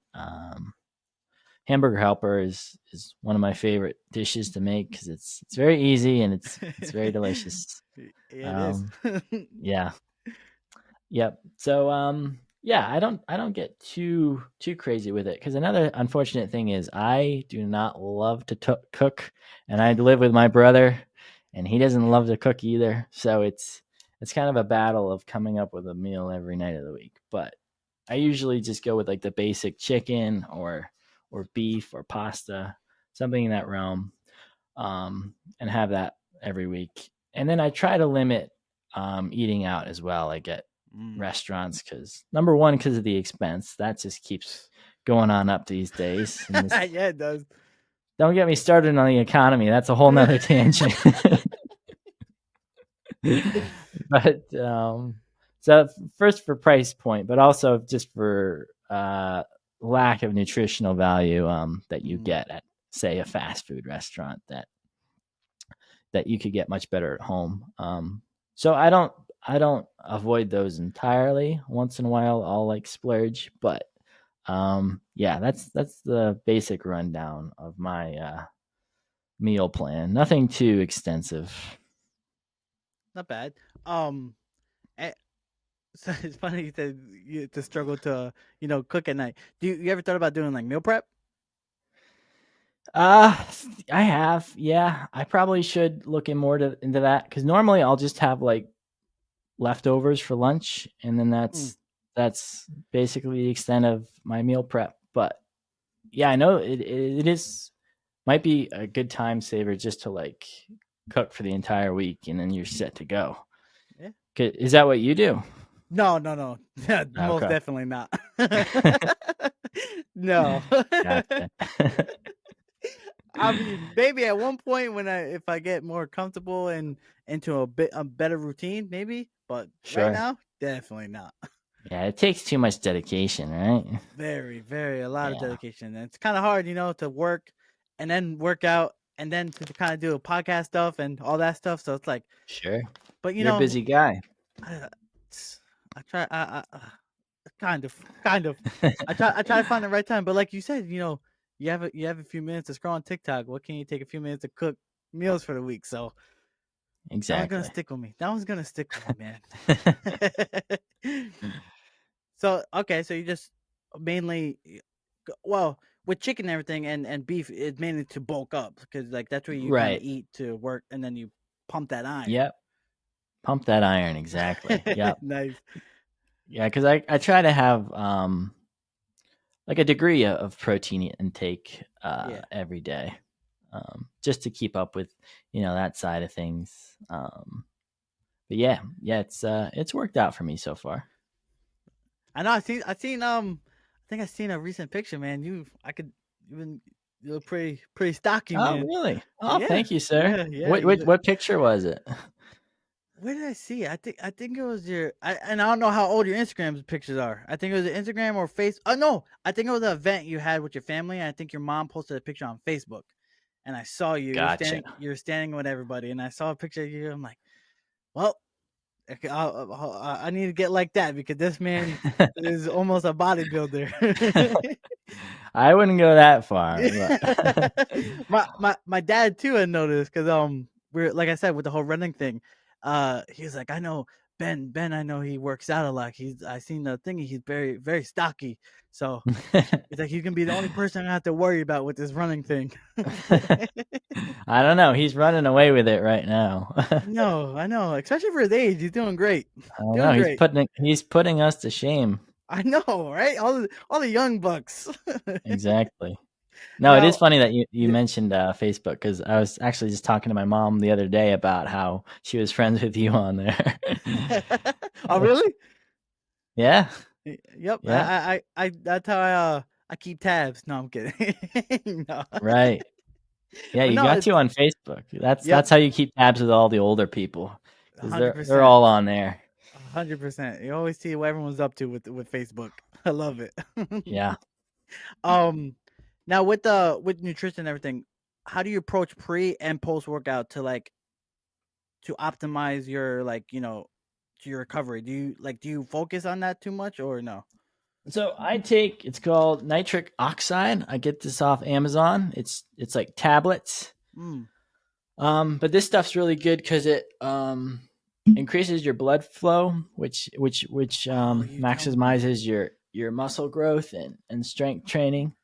B: Hamburger helper is one of my favorite dishes to make because it's very easy and it's very delicious.
A: It is.
B: Um, yeah, yep. So Yeah, I don't get too crazy with it because another unfortunate thing is I do not love to cook, and I live with my brother, and he doesn't love to cook either. So it's kind of a battle of coming up with a meal every night of the week. But I usually just go with like the basic chicken or beef or pasta, something in that realm, and have that every week. And then I try to limit eating out as well. I get
A: Mm.
B: restaurants because number one, because of the expense, that just keeps going on up these days. And this,
A: Yeah, it does.
B: don't get me started on the economy. That's a whole nother tangent. But so first for price point, but also just for lack of nutritional value that you
A: Mm.
B: get at, say, a fast food restaurant that you could get much better at home. So I don't avoid those entirely. Once in a while, I'll like splurge, but yeah, that's the basic rundown of my meal plan. Nothing too extensive.
A: Not bad. Um, eh, so it's funny you said you to struggle to cook at night. You ever thought about doing like meal prep?
B: Uh, I have. Yeah, I probably should look into that because normally I'll just have like leftovers for lunch, and then
A: Mm.
B: that's basically the extent of my meal prep. But yeah, I know it is might be a good time saver just to like cook for the entire week, and then you're set to go.
A: Yeah.
B: Is that what you do?
A: No, no, no. Yeah, most
B: Okay,
A: definitely not. No.
B: gotcha.
A: I mean, maybe at one point when if I get more comfortable and into a better routine, maybe. But right
B: Sure.
A: now, definitely not.
B: Yeah, it takes too much dedication, right?
A: Very, very a lot of
B: Yeah,
A: dedication. And it's kind of hard, to work and then work out and then to kind of do a podcast stuff and all that stuff. So it's like,
B: sure.
A: but
B: You're a busy guy.
A: I, I try. Kind of. I try to find the right time, but like you said, you have a few minutes to scroll on TikTok. What can you take a few minutes to cook meals for the week? So that one's gonna
B: Exactly.
A: stick with me. That one's gonna stick with me, man. So okay, so you just mainly, well, with chicken and everything and beef, it's mainly to bulk up because like that's where you kind of
B: Right.
A: eat to work, and then you pump that iron.
B: Yep. Pump that iron. Exactly. Yep.
A: Nice.
B: Yeah, because I try to have like a degree of protein intake
A: Yeah.
B: every day, just to keep up with that side of things. But yeah, it's worked out for me so far.
A: I know. I think I seen a recent picture, man. I could even you look pretty stocky,
B: Oh,
A: man.
B: really? Oh,
A: Yeah,
B: thank you, sir.
A: yeah.
B: What
A: You
B: what
A: look.
B: what picture was it?
A: Where did I see it? I think it was and I don't know how old your Instagram pictures are. I think it was Instagram or Face. Oh no, I think it was an event you had with your family. And I think your mom posted a picture on Facebook, and I saw you.
B: Gotcha.
A: You're standing with everybody, and I saw a picture of you. I'm like, well, okay, I need to get like that because this man is almost a bodybuilder.
B: I wouldn't go that far,
A: Yeah.
B: but
A: My dad too had noticed because we're like I said with the whole running thing, he was like, I know Ben, I know he works out a lot. I seen the thing, he's very very stocky. So he's like he's gonna be the only person I have to worry about with this running thing.
B: I don't know. He's running away with it right now.
A: I know, especially for his age, he's doing great,
B: I don't know.
A: doing
B: He's
A: great.
B: putting us to shame.
A: I know, right? All the young bucks.
B: Exactly. No, it is
A: Now,
B: funny that you
A: yeah.
B: mentioned Facebook because I was actually just talking to my mom the other day about how she was friends with you on there.
A: Oh really?
B: Yeah,
A: Yep.
B: yeah,
A: That's how I keep tabs. No, I'm kidding. No,
B: right. Yeah,
A: but
B: you
A: no,
B: got
A: it's
B: to on Facebook.
A: yep,
B: That's how you keep tabs with all the older people because
A: hundred
B: they're
A: percent,
B: all on there.
A: 100%. You always see what everyone's up to with Facebook. I love it.
B: Yeah.
A: um, Now with with nutrition and everything, how do you approach pre and post workout to to optimize your to your recovery? Do you focus on that too much or no?
B: So it's called nitric oxide. I get this off Amazon. It's like tablets.
A: Mm.
B: But this stuff's really good because increases your blood flow, which
A: Oh, you told me.
B: maximizes your muscle growth and strength training.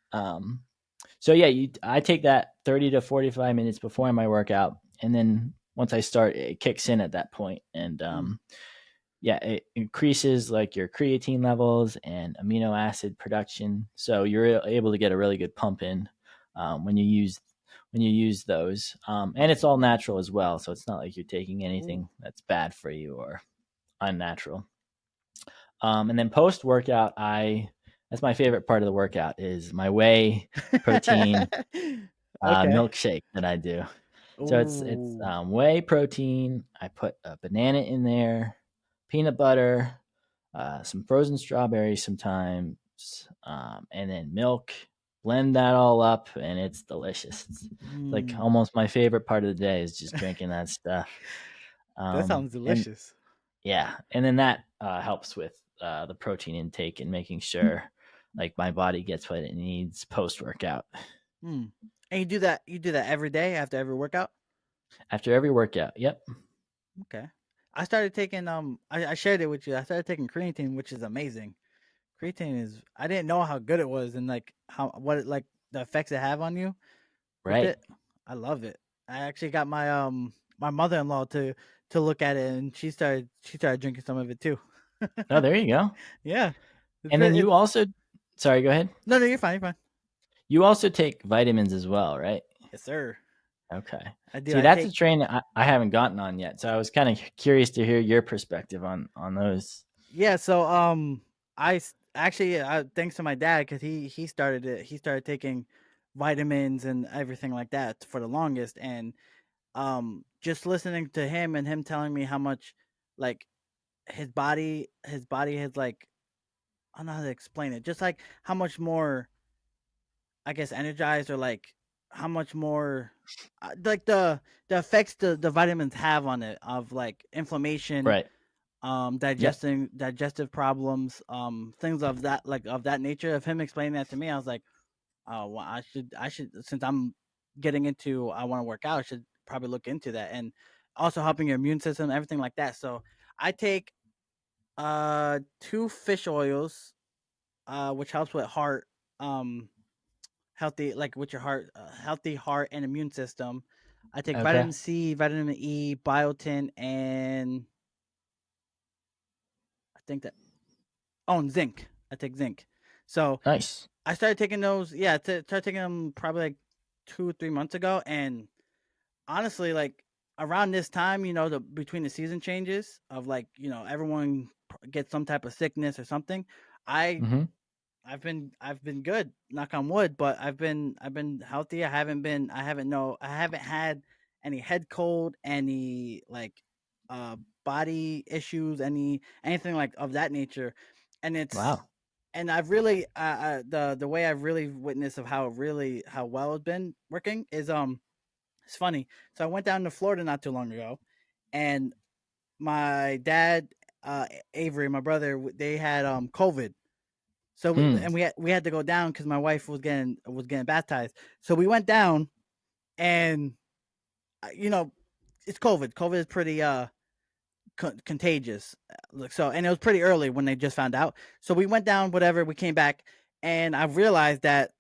B: So yeah, I take that 30 to 45 minutes before my workout, and then once I start, it kicks in at that point, and
A: Mm.
B: yeah, it increases like your creatine levels and amino acid production. So you're able to get a really good pump in when you use those, and it's all natural as well. So it's not like you're taking
A: Ooh.
B: anything that's bad for you or unnatural. And then post workout, I that's my favorite part of the workout is my whey protein
A: Okay.
B: milkshake that I do. So it's
A: Ooh.
B: whey protein. I put a banana in there, peanut butter, some frozen strawberries sometimes, and then milk. Blend that all up, and it's delicious. It's like
A: Mm.
B: almost my favorite part of the day is just drinking that stuff.
A: That sounds
B: And
A: delicious.
B: yeah, and then that helps with the protein intake and making sure like my body gets what it needs post workout.
A: Mm. And you do that every day after every workout?
B: After every workout. Yep.
A: Okay. I started taking I shared it with you. I started taking creatine, which is amazing. Creatine is I didn't know how good it was and like how what it, like the effects it have on you with
B: Right.
A: it. I love it. I actually got my mother-in-law to look at it and she started drinking some of it too.
B: Oh, there you go.
A: Yeah.
B: And then you
A: It's
B: also, sorry, go ahead.
A: no, no, you're fine, you're fine.
B: You also take vitamins as well, right?
A: Yes, sir.
B: Okay.
A: I do.
B: See,
A: I
B: that's a
A: take
B: train I haven't gotten on yet. So I was kind of curious to hear your perspective on those.
A: Yeah, so actually thanks to my dad cuz he started it. He started taking vitamins and everything like that for the longest and just listening to him and him telling me how much like his body has like I don't know how to explain it. Just like how much more I guess energized or like how much more like the effects the vitamins have on it of like inflammation,
B: Right. Yep.
A: digestive problems, things of that like of that nature. Of him explaining that to me, I was like, oh, well, I should since I'm getting into I want to work out, I should probably look into that and also helping your immune system, everything like that. So I take two fish oils, which helps with heart, um, healthy like with your heart, healthy heart and immune system. I take
B: Okay.
A: vitamin C, vitamin E, biotin, and I think that oh, and zinc. I take zinc. So
B: Nice.
A: I started taking those. Yeah, started taking them probably like 2 3 months ago, and honestly, like around this time, the between the season changes of like everyone gets some type of sickness or something. I
B: Hmm.
A: I've been good, knock on wood, but I've been healthy. I haven't had any head cold, any like uh body issues, anything like of that nature. And it's
B: Wow.
A: and I've really the way I've really witnessed of how well it's been working is it's funny. So I went down to Florida not too long ago, and my dad, Avery, my brother, they had COVID. So
B: Mm.
A: and we had to go down because my wife was getting baptized. So we went down, and you know, it's COVID. COVID is pretty contagious. So and it was pretty early when they just found out. So we went down, whatever. We came back, and I realized that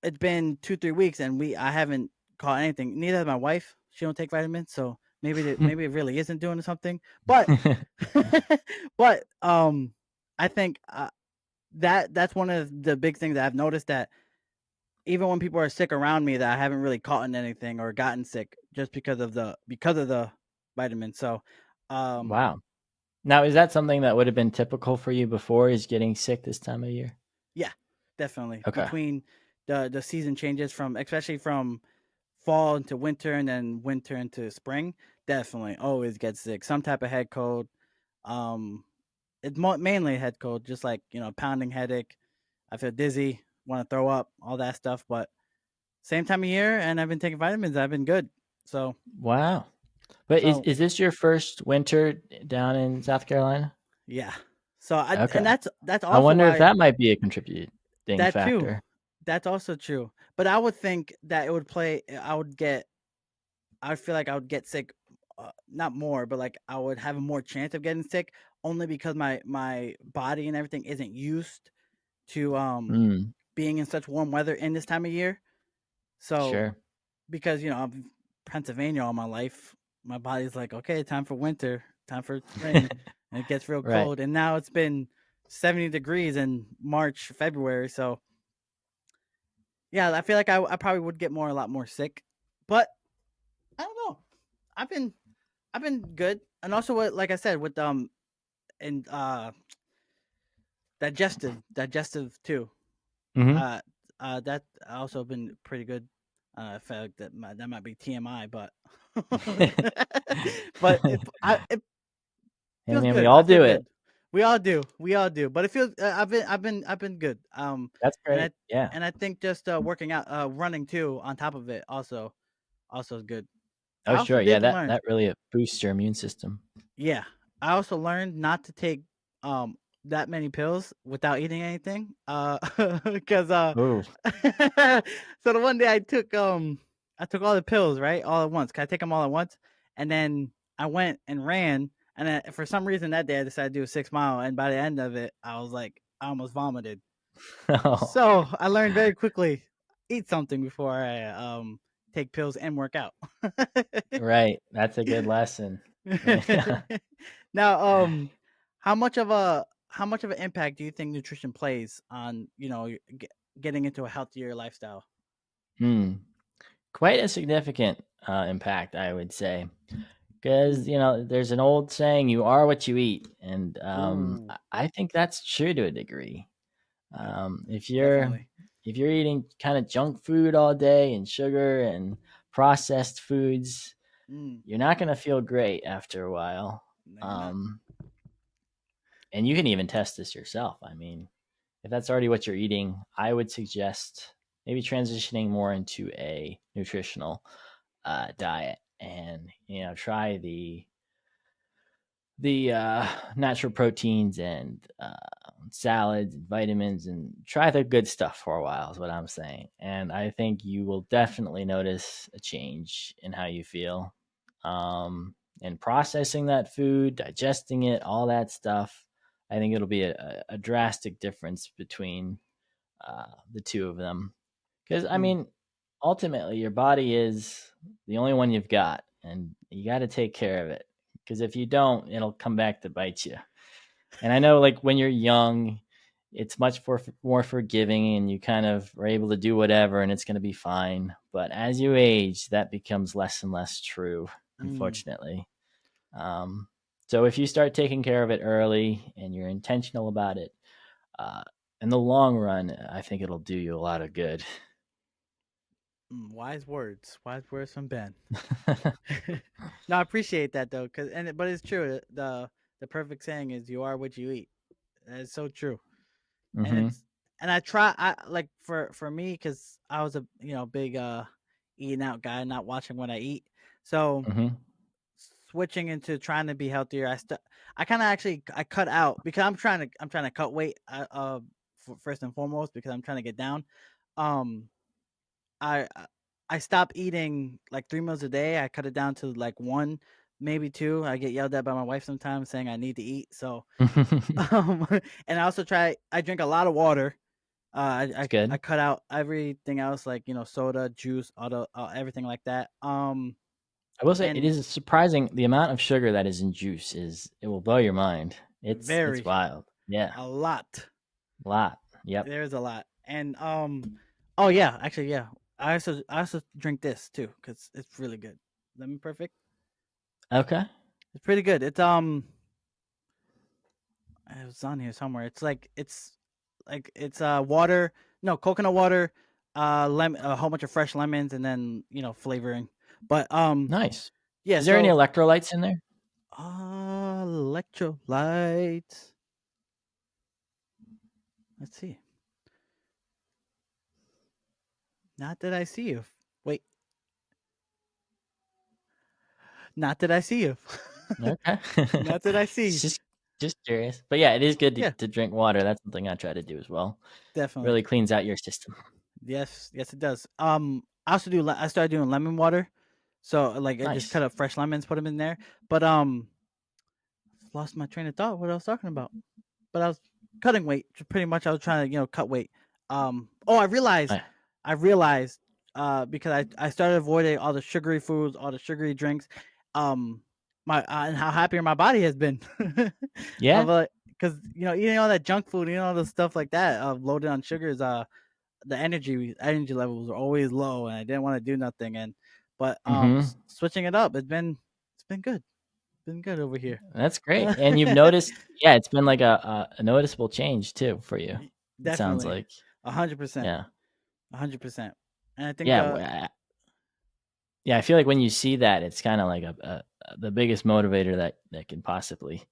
A: it's been 2 3 weeks, and I haven't caught anything. Neither has my wife. She don't take vitamins, so maybe it really isn't doing something. But but I think that's one of the big things that I've noticed that even when people are sick around me, that I haven't really caught in anything or gotten sick just because of the vitamin. So, um,
B: Wow. Now, is that something that would have been typical for you before? Is getting sick this time of year?
A: yeah, definitely
B: Okay.
A: between the season changes from especially from fall into winter and then winter into spring, definitely always get sick. Some type of head cold. Um, it's mainly head cold, just like pounding headache. I feel dizzy, want to throw up, all that stuff. But same time of year, and I've been taking vitamins. I've been good. So
B: Wow. But is
A: so
B: is this your first winter down in South Carolina?
A: yeah. So and
B: Okay.
A: that's
B: I
A: also
B: wonder if
A: why
B: that might be a contributing
A: that too.
B: factor.
A: That's also true. But I would think that it would play. I would feel like I would get sick not more, but like I would have a more chance of getting sick only because my body and everything isn't used to
B: Mm,
A: being in such warm weather in this time of year. So
B: sure.
A: because I'm in Pennsylvania all my life, my body's like, okay, time for winter, time for spring, and it gets real
B: Right.
A: cold. And now it's been 70 degrees in March, February. So yeah, I feel like I probably would get a lot more sick, but I don't know. I've been I've been good, and also what like I said with and digestive too.
B: Hmm.
A: Uh, that also been pretty good. I feel like that might be TMI, but but it
B: I
A: feels
B: mean, we
A: good. I
B: all
A: feel
B: do it.
A: good. We all do. But it feels. I've been good.
B: That's
A: And
B: great. Yeah.
A: I think just working out, running too on top of it also is good.
B: Oh,
A: I also
B: sure. Yeah,
A: did
B: that
A: learn.
B: that really boosts your immune system.
A: Yeah. I also learned not to take that many pills without eating anything. Cuz
B: Oh.
A: so the one day I took all the pills, right? All at once. Can I take them all at once? And then I went and ran, and then for some reason that day I decided to do a 6 mile, and by the end of it I was like I almost vomited.
B: Oh,
A: So, I learned very quickly eat something before I take pills and work out.
B: right. That's a good lesson. Yeah.
A: Now, how much of an impact do you think nutrition plays on getting into a healthier lifestyle?
B: Hmm. Quite a significant impact, I would say. Because
A: Mm.
B: there's an old saying, "You are what you eat," and
A: Ooh,
B: I think that's true to a degree.
A: uh,
B: If you're
A: definitely.
B: if you're eating kind of junk food all day and sugar and processed foods,
A: Mm.
B: you're not going to feel great after a while.
A: No, you're not.
B: Um, and you can even test this yourself. I mean, if that's already what you're eating, I would suggest maybe transitioning more into a nutritional diet, and try the natural proteins and salads and vitamins, and try the good stuff for a while is what I'm saying. And I think you will definitely notice a change in how you feel, and processing that food, digesting it, all that stuff. I think it'll be a drastic difference between the two of them. Because, I
A: Mm.
B: mean, ultimately, your body is the only one you've got, and you got to take care of it. Because if you don't, it'll come back to bite you. And I know, like, when you're young, it's much more forgiving, and you kind of are able to do whatever, and it's going to be fine. But as you age, that becomes less and less true,
A: Mm.
B: unfortunately. Um, so if you start taking care of it early and you're intentional about it, uh, in the long run, I think it'll do you a lot of good.
A: Mm. Wise words from Ben. No, I appreciate that though, but it's true. The perfect saying is "You are what you eat." That's so true. And
B: Hmm.
A: I try I like for me because I was a big eating out guy, not watching what I eat. So
B: Hmm.
A: switching into trying to be healthier, I kind of actually I cut out because I'm trying to cut weight. First and foremost because I'm trying to get down. Um, I stopped eating like 3 meals a day. I cut it down to like one, maybe two. I get yelled at by my wife sometimes saying I need to eat. So um, and I also I drink a lot of water.
B: It's
A: I
B: good.
A: cut out everything else like soda, juice, everything like that.
B: I will say it
A: And
B: is surprising the amount of sugar that is in juice. It will blow your mind. It's
A: very
B: wild. Yeah,
A: a lot.
B: a lot. Yep.
A: There's a lot. And oh yeah, actually yeah. I also drink this too because it's really good. Lemon perfect.
B: Okay.
A: It's pretty good. It was on here somewhere. It's water, no coconut water, lemon, a whole bunch of fresh lemons, and then flavoring. But
B: Nice.
A: yeah.
B: Is there any
A: So
B: electrolytes in there?
A: electrolytes. Let's see. Not that I see you. Wait, not that I see you.
B: Okay.
A: Not that I
B: It's
A: see.
B: just curious, but yeah, it is good to,
A: Yeah,
B: to drink water. That's something I try to do as well.
A: definitely.
B: Really cleans out your system.
A: Yes, yes, it does. I also I started doing lemon water. So like I just
B: Nice.
A: cut up fresh lemons, put them in there. But lost my train of thought. What I was talking about? But I was cutting weight. Pretty much, I was trying to cut weight. Oh,
B: I,
A: I realized because I started avoiding all the sugary foods, all the sugary drinks. My and how happier my body has been.
B: yeah.
A: Of because eating all that junk food, eating all the stuff like that, loaded on sugars. The energy levels are always low, and I didn't want to do nothing. And but
B: Hmm.
A: switching it up, it's been good. Been good over here.
B: That's great. And you've noticed, yeah, it's been like a noticeable change too for you. It sounds
A: Definitely,
B: like,
A: 100%,
B: yeah,
A: 100%. And I think
B: yeah, yeah. I feel like when you see that, it's kind of like the biggest motivator that can possibly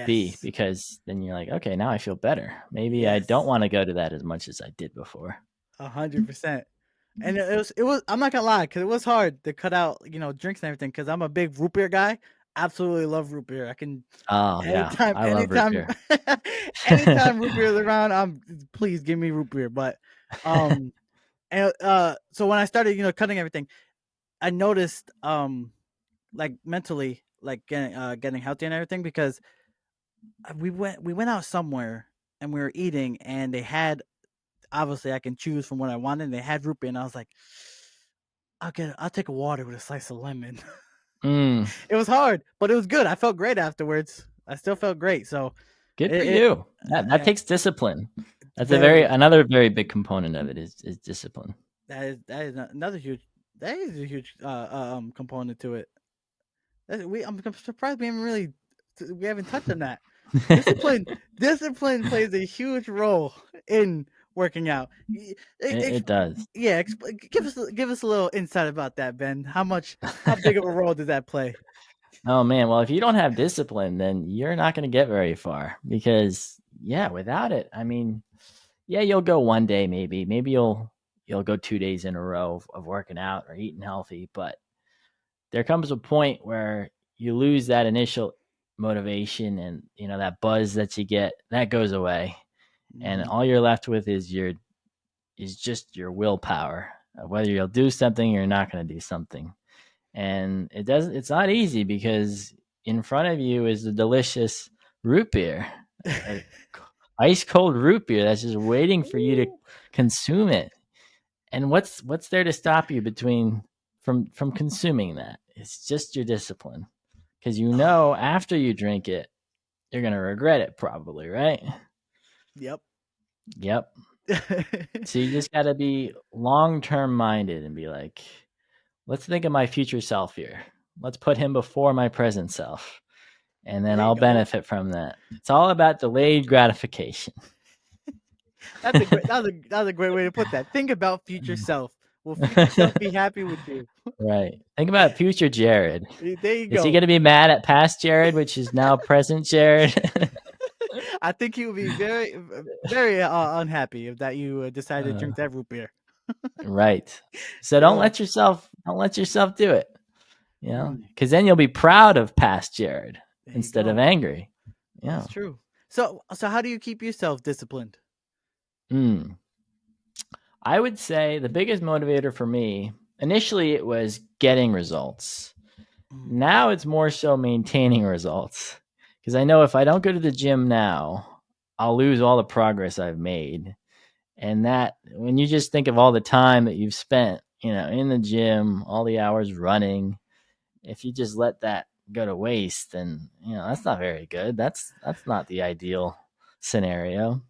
B: be,
A: yes,
B: because then you're like, okay, now I feel better. Maybe I don't
A: yes,
B: want to go to that as much as I did before.
A: 100%. And it was. I'm not gonna lie, because it was hard to cut out drinks and everything. Because I'm a big root beer guy. Absolutely love root beer. I can
B: Oh yeah,
A: anytime,
B: I love root
A: anytime,
B: beer.
A: anytime root beer is around. Please give me root beer. But um, and so when I started cutting everything, I noticed like mentally like getting healthy and everything because we went out somewhere and we were eating and they had obviously I can choose from what I wanted and they had root beer and I was like I'll take a water with a slice of lemon.
B: Mm,
A: It was hard, but it was good. I felt great afterwards. I still felt great. So
B: good for
A: it
B: you. That
A: yeah,
B: takes discipline. That's a very
A: very
B: another very big component of it is discipline.
A: that is another huge that is a huge component to it. I'm surprised we haven't touched on that. Discipline discipline plays a huge role in working out.
B: It does.
A: Yeah, give us a little insight about that, Ben. How big of a role does that play?
B: Oh man, well if you don't have discipline, then you're not going to get very far because yeah, without it, I mean, yeah, you'll go one day maybe you'll go 2 days in a row of working out or eating healthy, but there comes a point where you lose that initial motivation, and that buzz that you get that goes away, and
A: Hmm.
B: all you're left with is just your willpower, whether you'll do something or you're not going to do something. And it's not easy because in front of you is the delicious root beer, a ice cold root beer that's just waiting for you to
A: Ooh.
B: consume it. And what's there to stop you between from consuming that? It's just your discipline, because after you drink it, you're gonna regret it probably, right?
A: Yep.
B: Yep. So you just got to be long term minded and be like, let's think of my future self here. Let's put him before my present self, and then
A: There you
B: I'll
A: go.
B: benefit from that. It's all about delayed gratification.
A: That was a great way to put that. Think about future self. Will future self be happy with you?
B: Right. Think about future Jared.
A: There you
B: Is he
A: go.
B: going to be mad at past Jared, which is now present Jared?
A: I think he would be very unhappy if that you decided to
B: uh,
A: drink that root beer.
B: right. So
A: Uh,
B: don't let yourself do it.
A: mm,
B: Because then you'll be proud of past Jared
A: there you
B: instead of
A: go.
B: angry. Yeah.
A: That's true. So how do you keep yourself disciplined?
B: Mm. I would say the biggest motivator for me initially it was getting results.
A: Mm,
B: Now it's more so maintaining results, because I know if I don't go to the gym now, I'll lose all the progress I've made. And that when you just think of all the time that you've spent, in the gym, all the hours running, if you just let that go to waste, then that's not very good. That's not the ideal scenario.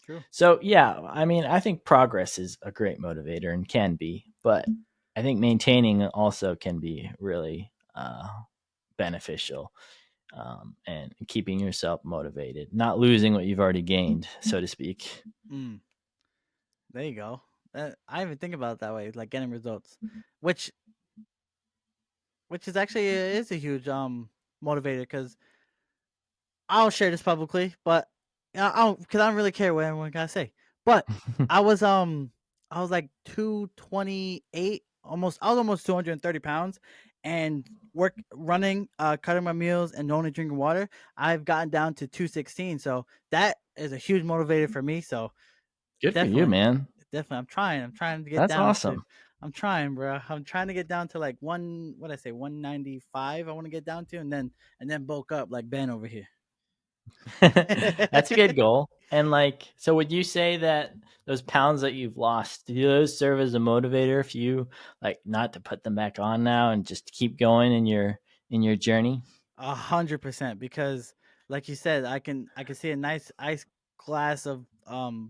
A: true.
B: So yeah, I mean, I think progress is a great motivator and can be, but I think maintaining also can be really beneficial, and keeping yourself motivated, not losing what you've already gained, so to speak.
A: Mm, there you go. I even think about it that way, like getting results, which which is actually is a huge motivator because I'll share this publicly, but I don't because I don't really care what everyone gotta say. But I was um I was like 228, almost I was almost 230 pounds, and work running, cutting my meals, and only drinking water. I've gotten down to 216, so that is a huge motivator for me. So
B: Good for you,
A: definitely,
B: man.
A: definitely, I'm trying to get
B: That's
A: down to
B: awesome.
A: I'm trying, bro. I'm trying to get down to like what I say, 195. I want to get down to, and then bulk up like Ben over here.
B: That's a good goal. And like, so would you say that those pounds that you've lost, do those serve as a motivator for you, like not to put them back on now and just keep going in your journey?
A: 100%, because like you said, I can see a nice ice glass of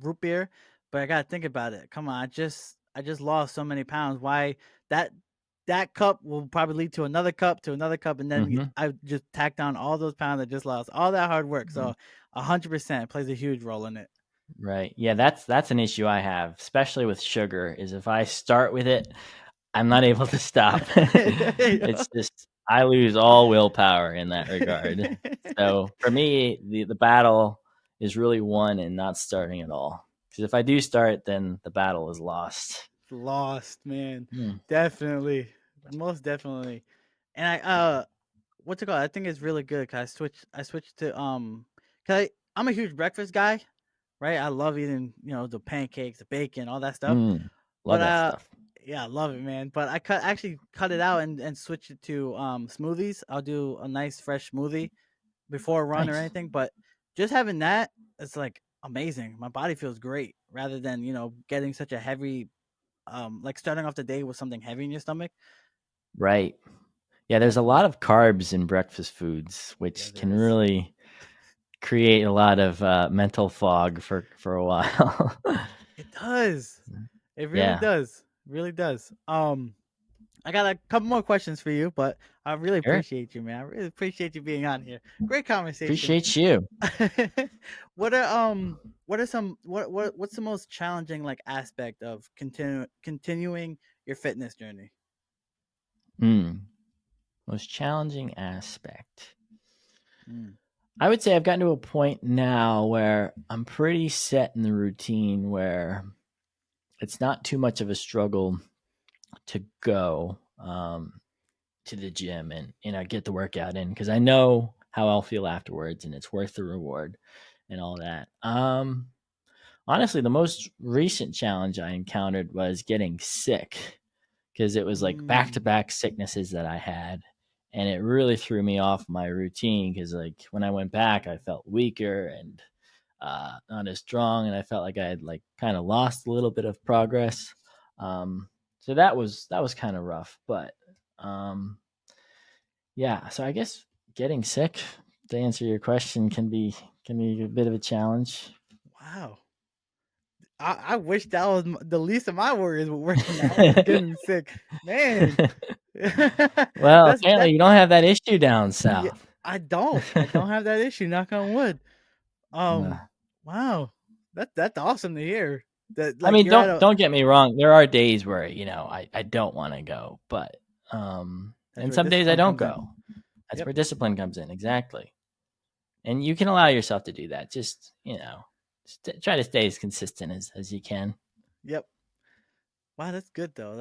A: root beer, but I gotta think about it. Come on, I just lost so many pounds. Why that that cup will probably lead to another cup, and then
B: Hmm.
A: I just tacked on all those pounds I just lost, all that hard work. So 100% plays a huge role in it.
B: Right. Yeah, that's an issue I have, especially with sugar, is if I start with it, I'm not able to stop. It's just I lose all willpower in that regard. So for me, the battle is really won in not starting at all. Because if I do start, then the battle is lost.
A: Lost, man.
B: Hmm.
A: Definitely, most definitely. And what's it called? I think it's really good because I switched to cause I'm a huge breakfast guy, right? I love eating, the pancakes, the bacon, all that stuff.
B: Mm. Love
A: But
B: that stuff.
A: yeah, I love it, man. But I actually cut it out and switched it to smoothies. I'll do a nice fresh smoothie before a run or
B: Nice.
A: anything. But just having that, it's like amazing. My body feels great rather than getting such a heavy like starting off the day with something heavy in your stomach.
B: Right. Yeah, there's a
A: Definitely.
B: lot of carbs in breakfast foods,
A: Yeah,
B: which
A: there
B: can
A: is.
B: really create a lot of mental fog for a while.
A: It does. It really
B: Yeah.
A: does. Really does. I got a couple more questions for you, but I really
B: Sure.
A: appreciate you, man. I really appreciate you being on here. Great conversation.
B: Appreciate you.
A: what are what are some what's the most challenging like aspect of continuing your fitness journey?
B: Mm. Most challenging aspect.
A: Mm.
B: I would say I've gotten to a point now where I'm pretty set in the routine where it's not too much of a struggle to go to the gym and get the workout in because I know how I'll feel afterwards and it's worth the reward and all that. Honestly, the most recent challenge I encountered was getting sick because it was like back to
A: Mm.
B: back sicknesses that I had. And it really threw me off my routine because, like, when I went back, I felt weaker and not as strong. And I felt like I had, like, kind of lost a little bit of progress. So that was kind of rough. But yeah, so I guess getting sick, to answer your question, can be a bit of a challenge.
A: Wow. I wish that was the least of my worries with working out was getting sick. Man.
B: Well,
A: that's
B: apparently
A: that
B: you don't have that issue down
A: Yeah,
B: south.
A: I don't have that issue, knock on wood.
B: No.
A: Wow. That's awesome to hear. That
B: I
A: like
B: mean,
A: you're at
B: don't
A: a
B: don't get me wrong. There are days where I don't want to go, but
A: that's
B: and
A: where
B: some days I
A: discipline
B: don't
A: comes
B: go.
A: in.
B: That's
A: Yep.
B: where discipline comes in, exactly. And you can allow yourself to do that. Just try to stay as consistent as you can.
A: Yep. Wow, that's good though.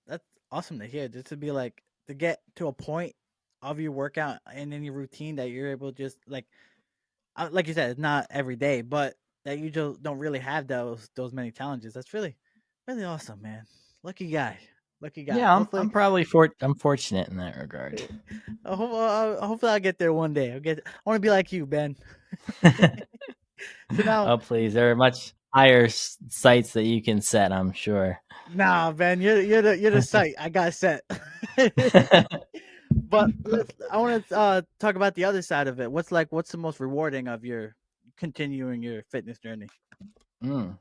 A: That's awesome to hear. Just to be like to get to a point of your workout and in your routine that you're able to just like you said, it's not every day, but that you just don't really have those many challenges. That's really really awesome, man. Lucky guy. Lucky guy.
B: Yeah, I'm
A: Hopefully
B: I'm probably I'm fortunate in that regard.
A: hopefully I'll get there one day. I want to be like you, Ben. So now,
B: Oh, please, there are much higher sights that you can set, I'm sure.
A: nah, Ben, you're the sight. I got set. But I want to talk about the other side of it. What's the most rewarding of your continuing your fitness journey?
B: Mm.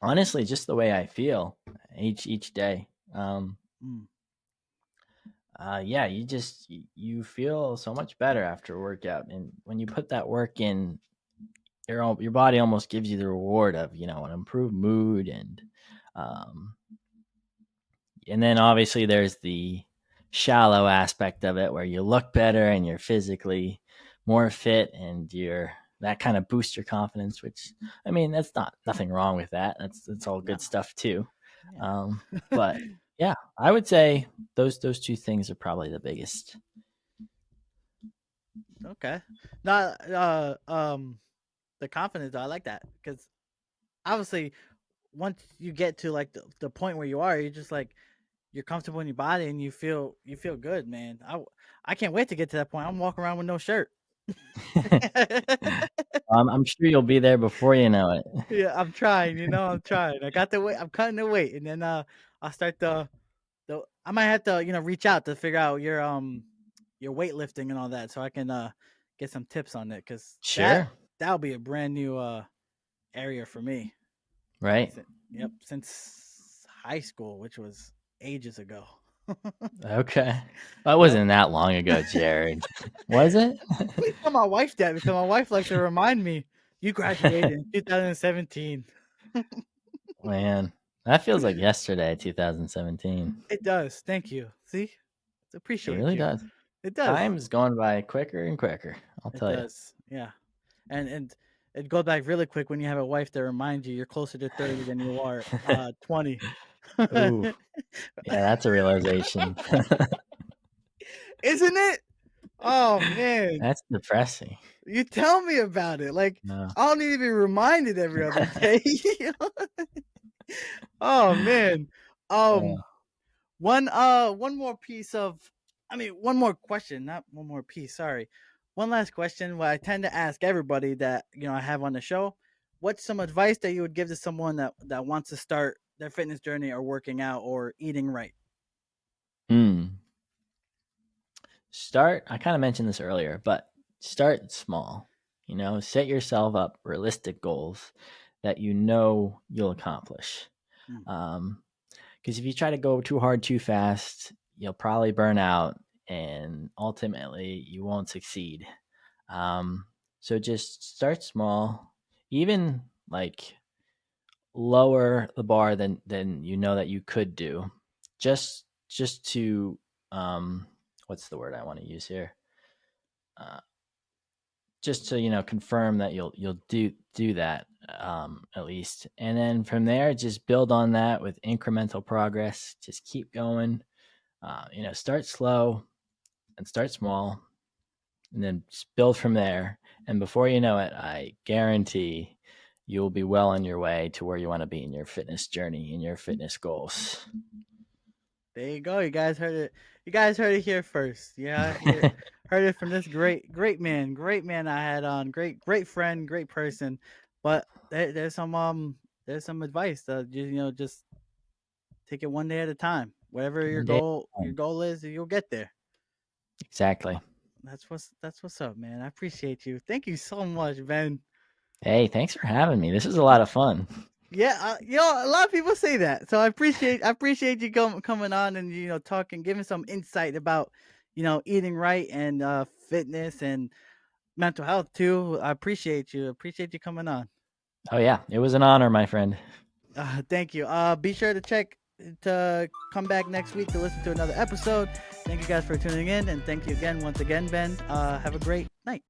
B: Honestly, just the way I feel each day.
A: Mm,
B: Yeah, you feel so much better after a workout, and when you put that work in, your body almost gives you the reward of an improved mood, um, and then obviously there's the shallow aspect of it where you look better and you're physically more fit, and you're that kind of boosts your confidence. Which I mean, that's not nothing wrong with that. That's all
A: no,
B: good stuff too. Um,
A: yeah.
B: but yeah, I would say those two things are probably the biggest.
A: Okay. Not the confidence. I like that because obviously once you get to like the point where you are, you're just like you're comfortable in your body and you feel good, man. I can't wait to get to that point. I'm walking around with no shirt.
B: I'm sure you'll be there before you know it.
A: Yeah, I'm trying, I'm trying. I got the weight, I'm cutting the weight, and then I'll start the I might have to, reach out to figure out your weightlifting and all that so I can get some tips on it cuz
B: Sure.
A: that'll be a brand new area for me.
B: Right.
A: Yep, since high school, which was ages ago.
B: Okay. That
A: Yep.
B: wasn't that long ago, Jared. Was it?
A: Please tell my wife that because my wife likes to remind me you graduated in 2017.
B: Man, that feels like yesterday, 2017.
A: It does. Thank you. See?
B: It
A: Appreciate
B: really
A: you.
B: does.
A: It does.
B: Time's going by quicker and quicker, I'll
A: It
B: tell you.
A: does. Yeah. And it goes back really quick when you have a wife that reminds you you're closer to 30 than you are 20.
B: Ooh, yeah, that's a realization.
A: Isn't it? Oh man.
B: That's depressing.
A: You tell me about it. Like
B: No.
A: I don't need to be reminded every other day. Oh man. Um
B: Uh,
A: one more piece of one more question, not one more piece, sorry. One last question what I tend to ask everybody that, I have on the show. What's some advice that you would give to someone that wants to start their fitness journey or working out or eating right?
B: hmm. Start, I kind of mentioned this earlier, but start small. Set yourself up realistic goals that you'll accomplish.
A: Mm.
B: Because if you try to go too hard too fast, you'll probably burn out and ultimately you won't succeed. Um, so just start small, even like lower the bar than you know that you could do, just to what's the word I want to use here? Uh, just to confirm that you'll do that at least, and then from there just build on that with incremental progress. Just keep going. Start slow and start small, and then just build from there. And before you know it, I guarantee you'll be well on your way to where you want to be in your fitness journey and your fitness goals.
A: There you go. You guys heard it. You guys heard it here first. Yeah, you heard it from this great man I had on. Great friend, great person. But there's some advice that just take it one day at a time. Whatever
B: One day.
A: your goal is, you'll get there.
B: Exactly.
A: That's what's up, man. I appreciate you. Thank you so much, Ben.
B: Hey, thanks for having me. This was a lot of fun.
A: Yeah, a lot of people say that, so I appreciate you coming on and talking, giving some insight about eating right and fitness and mental health too. I appreciate you coming on.
B: Oh yeah, it was an honor, my friend.
A: Thank you. Be sure to check to come back next week to listen to another episode. Thank you guys for tuning in, and thank you again once again, Ben. Have a great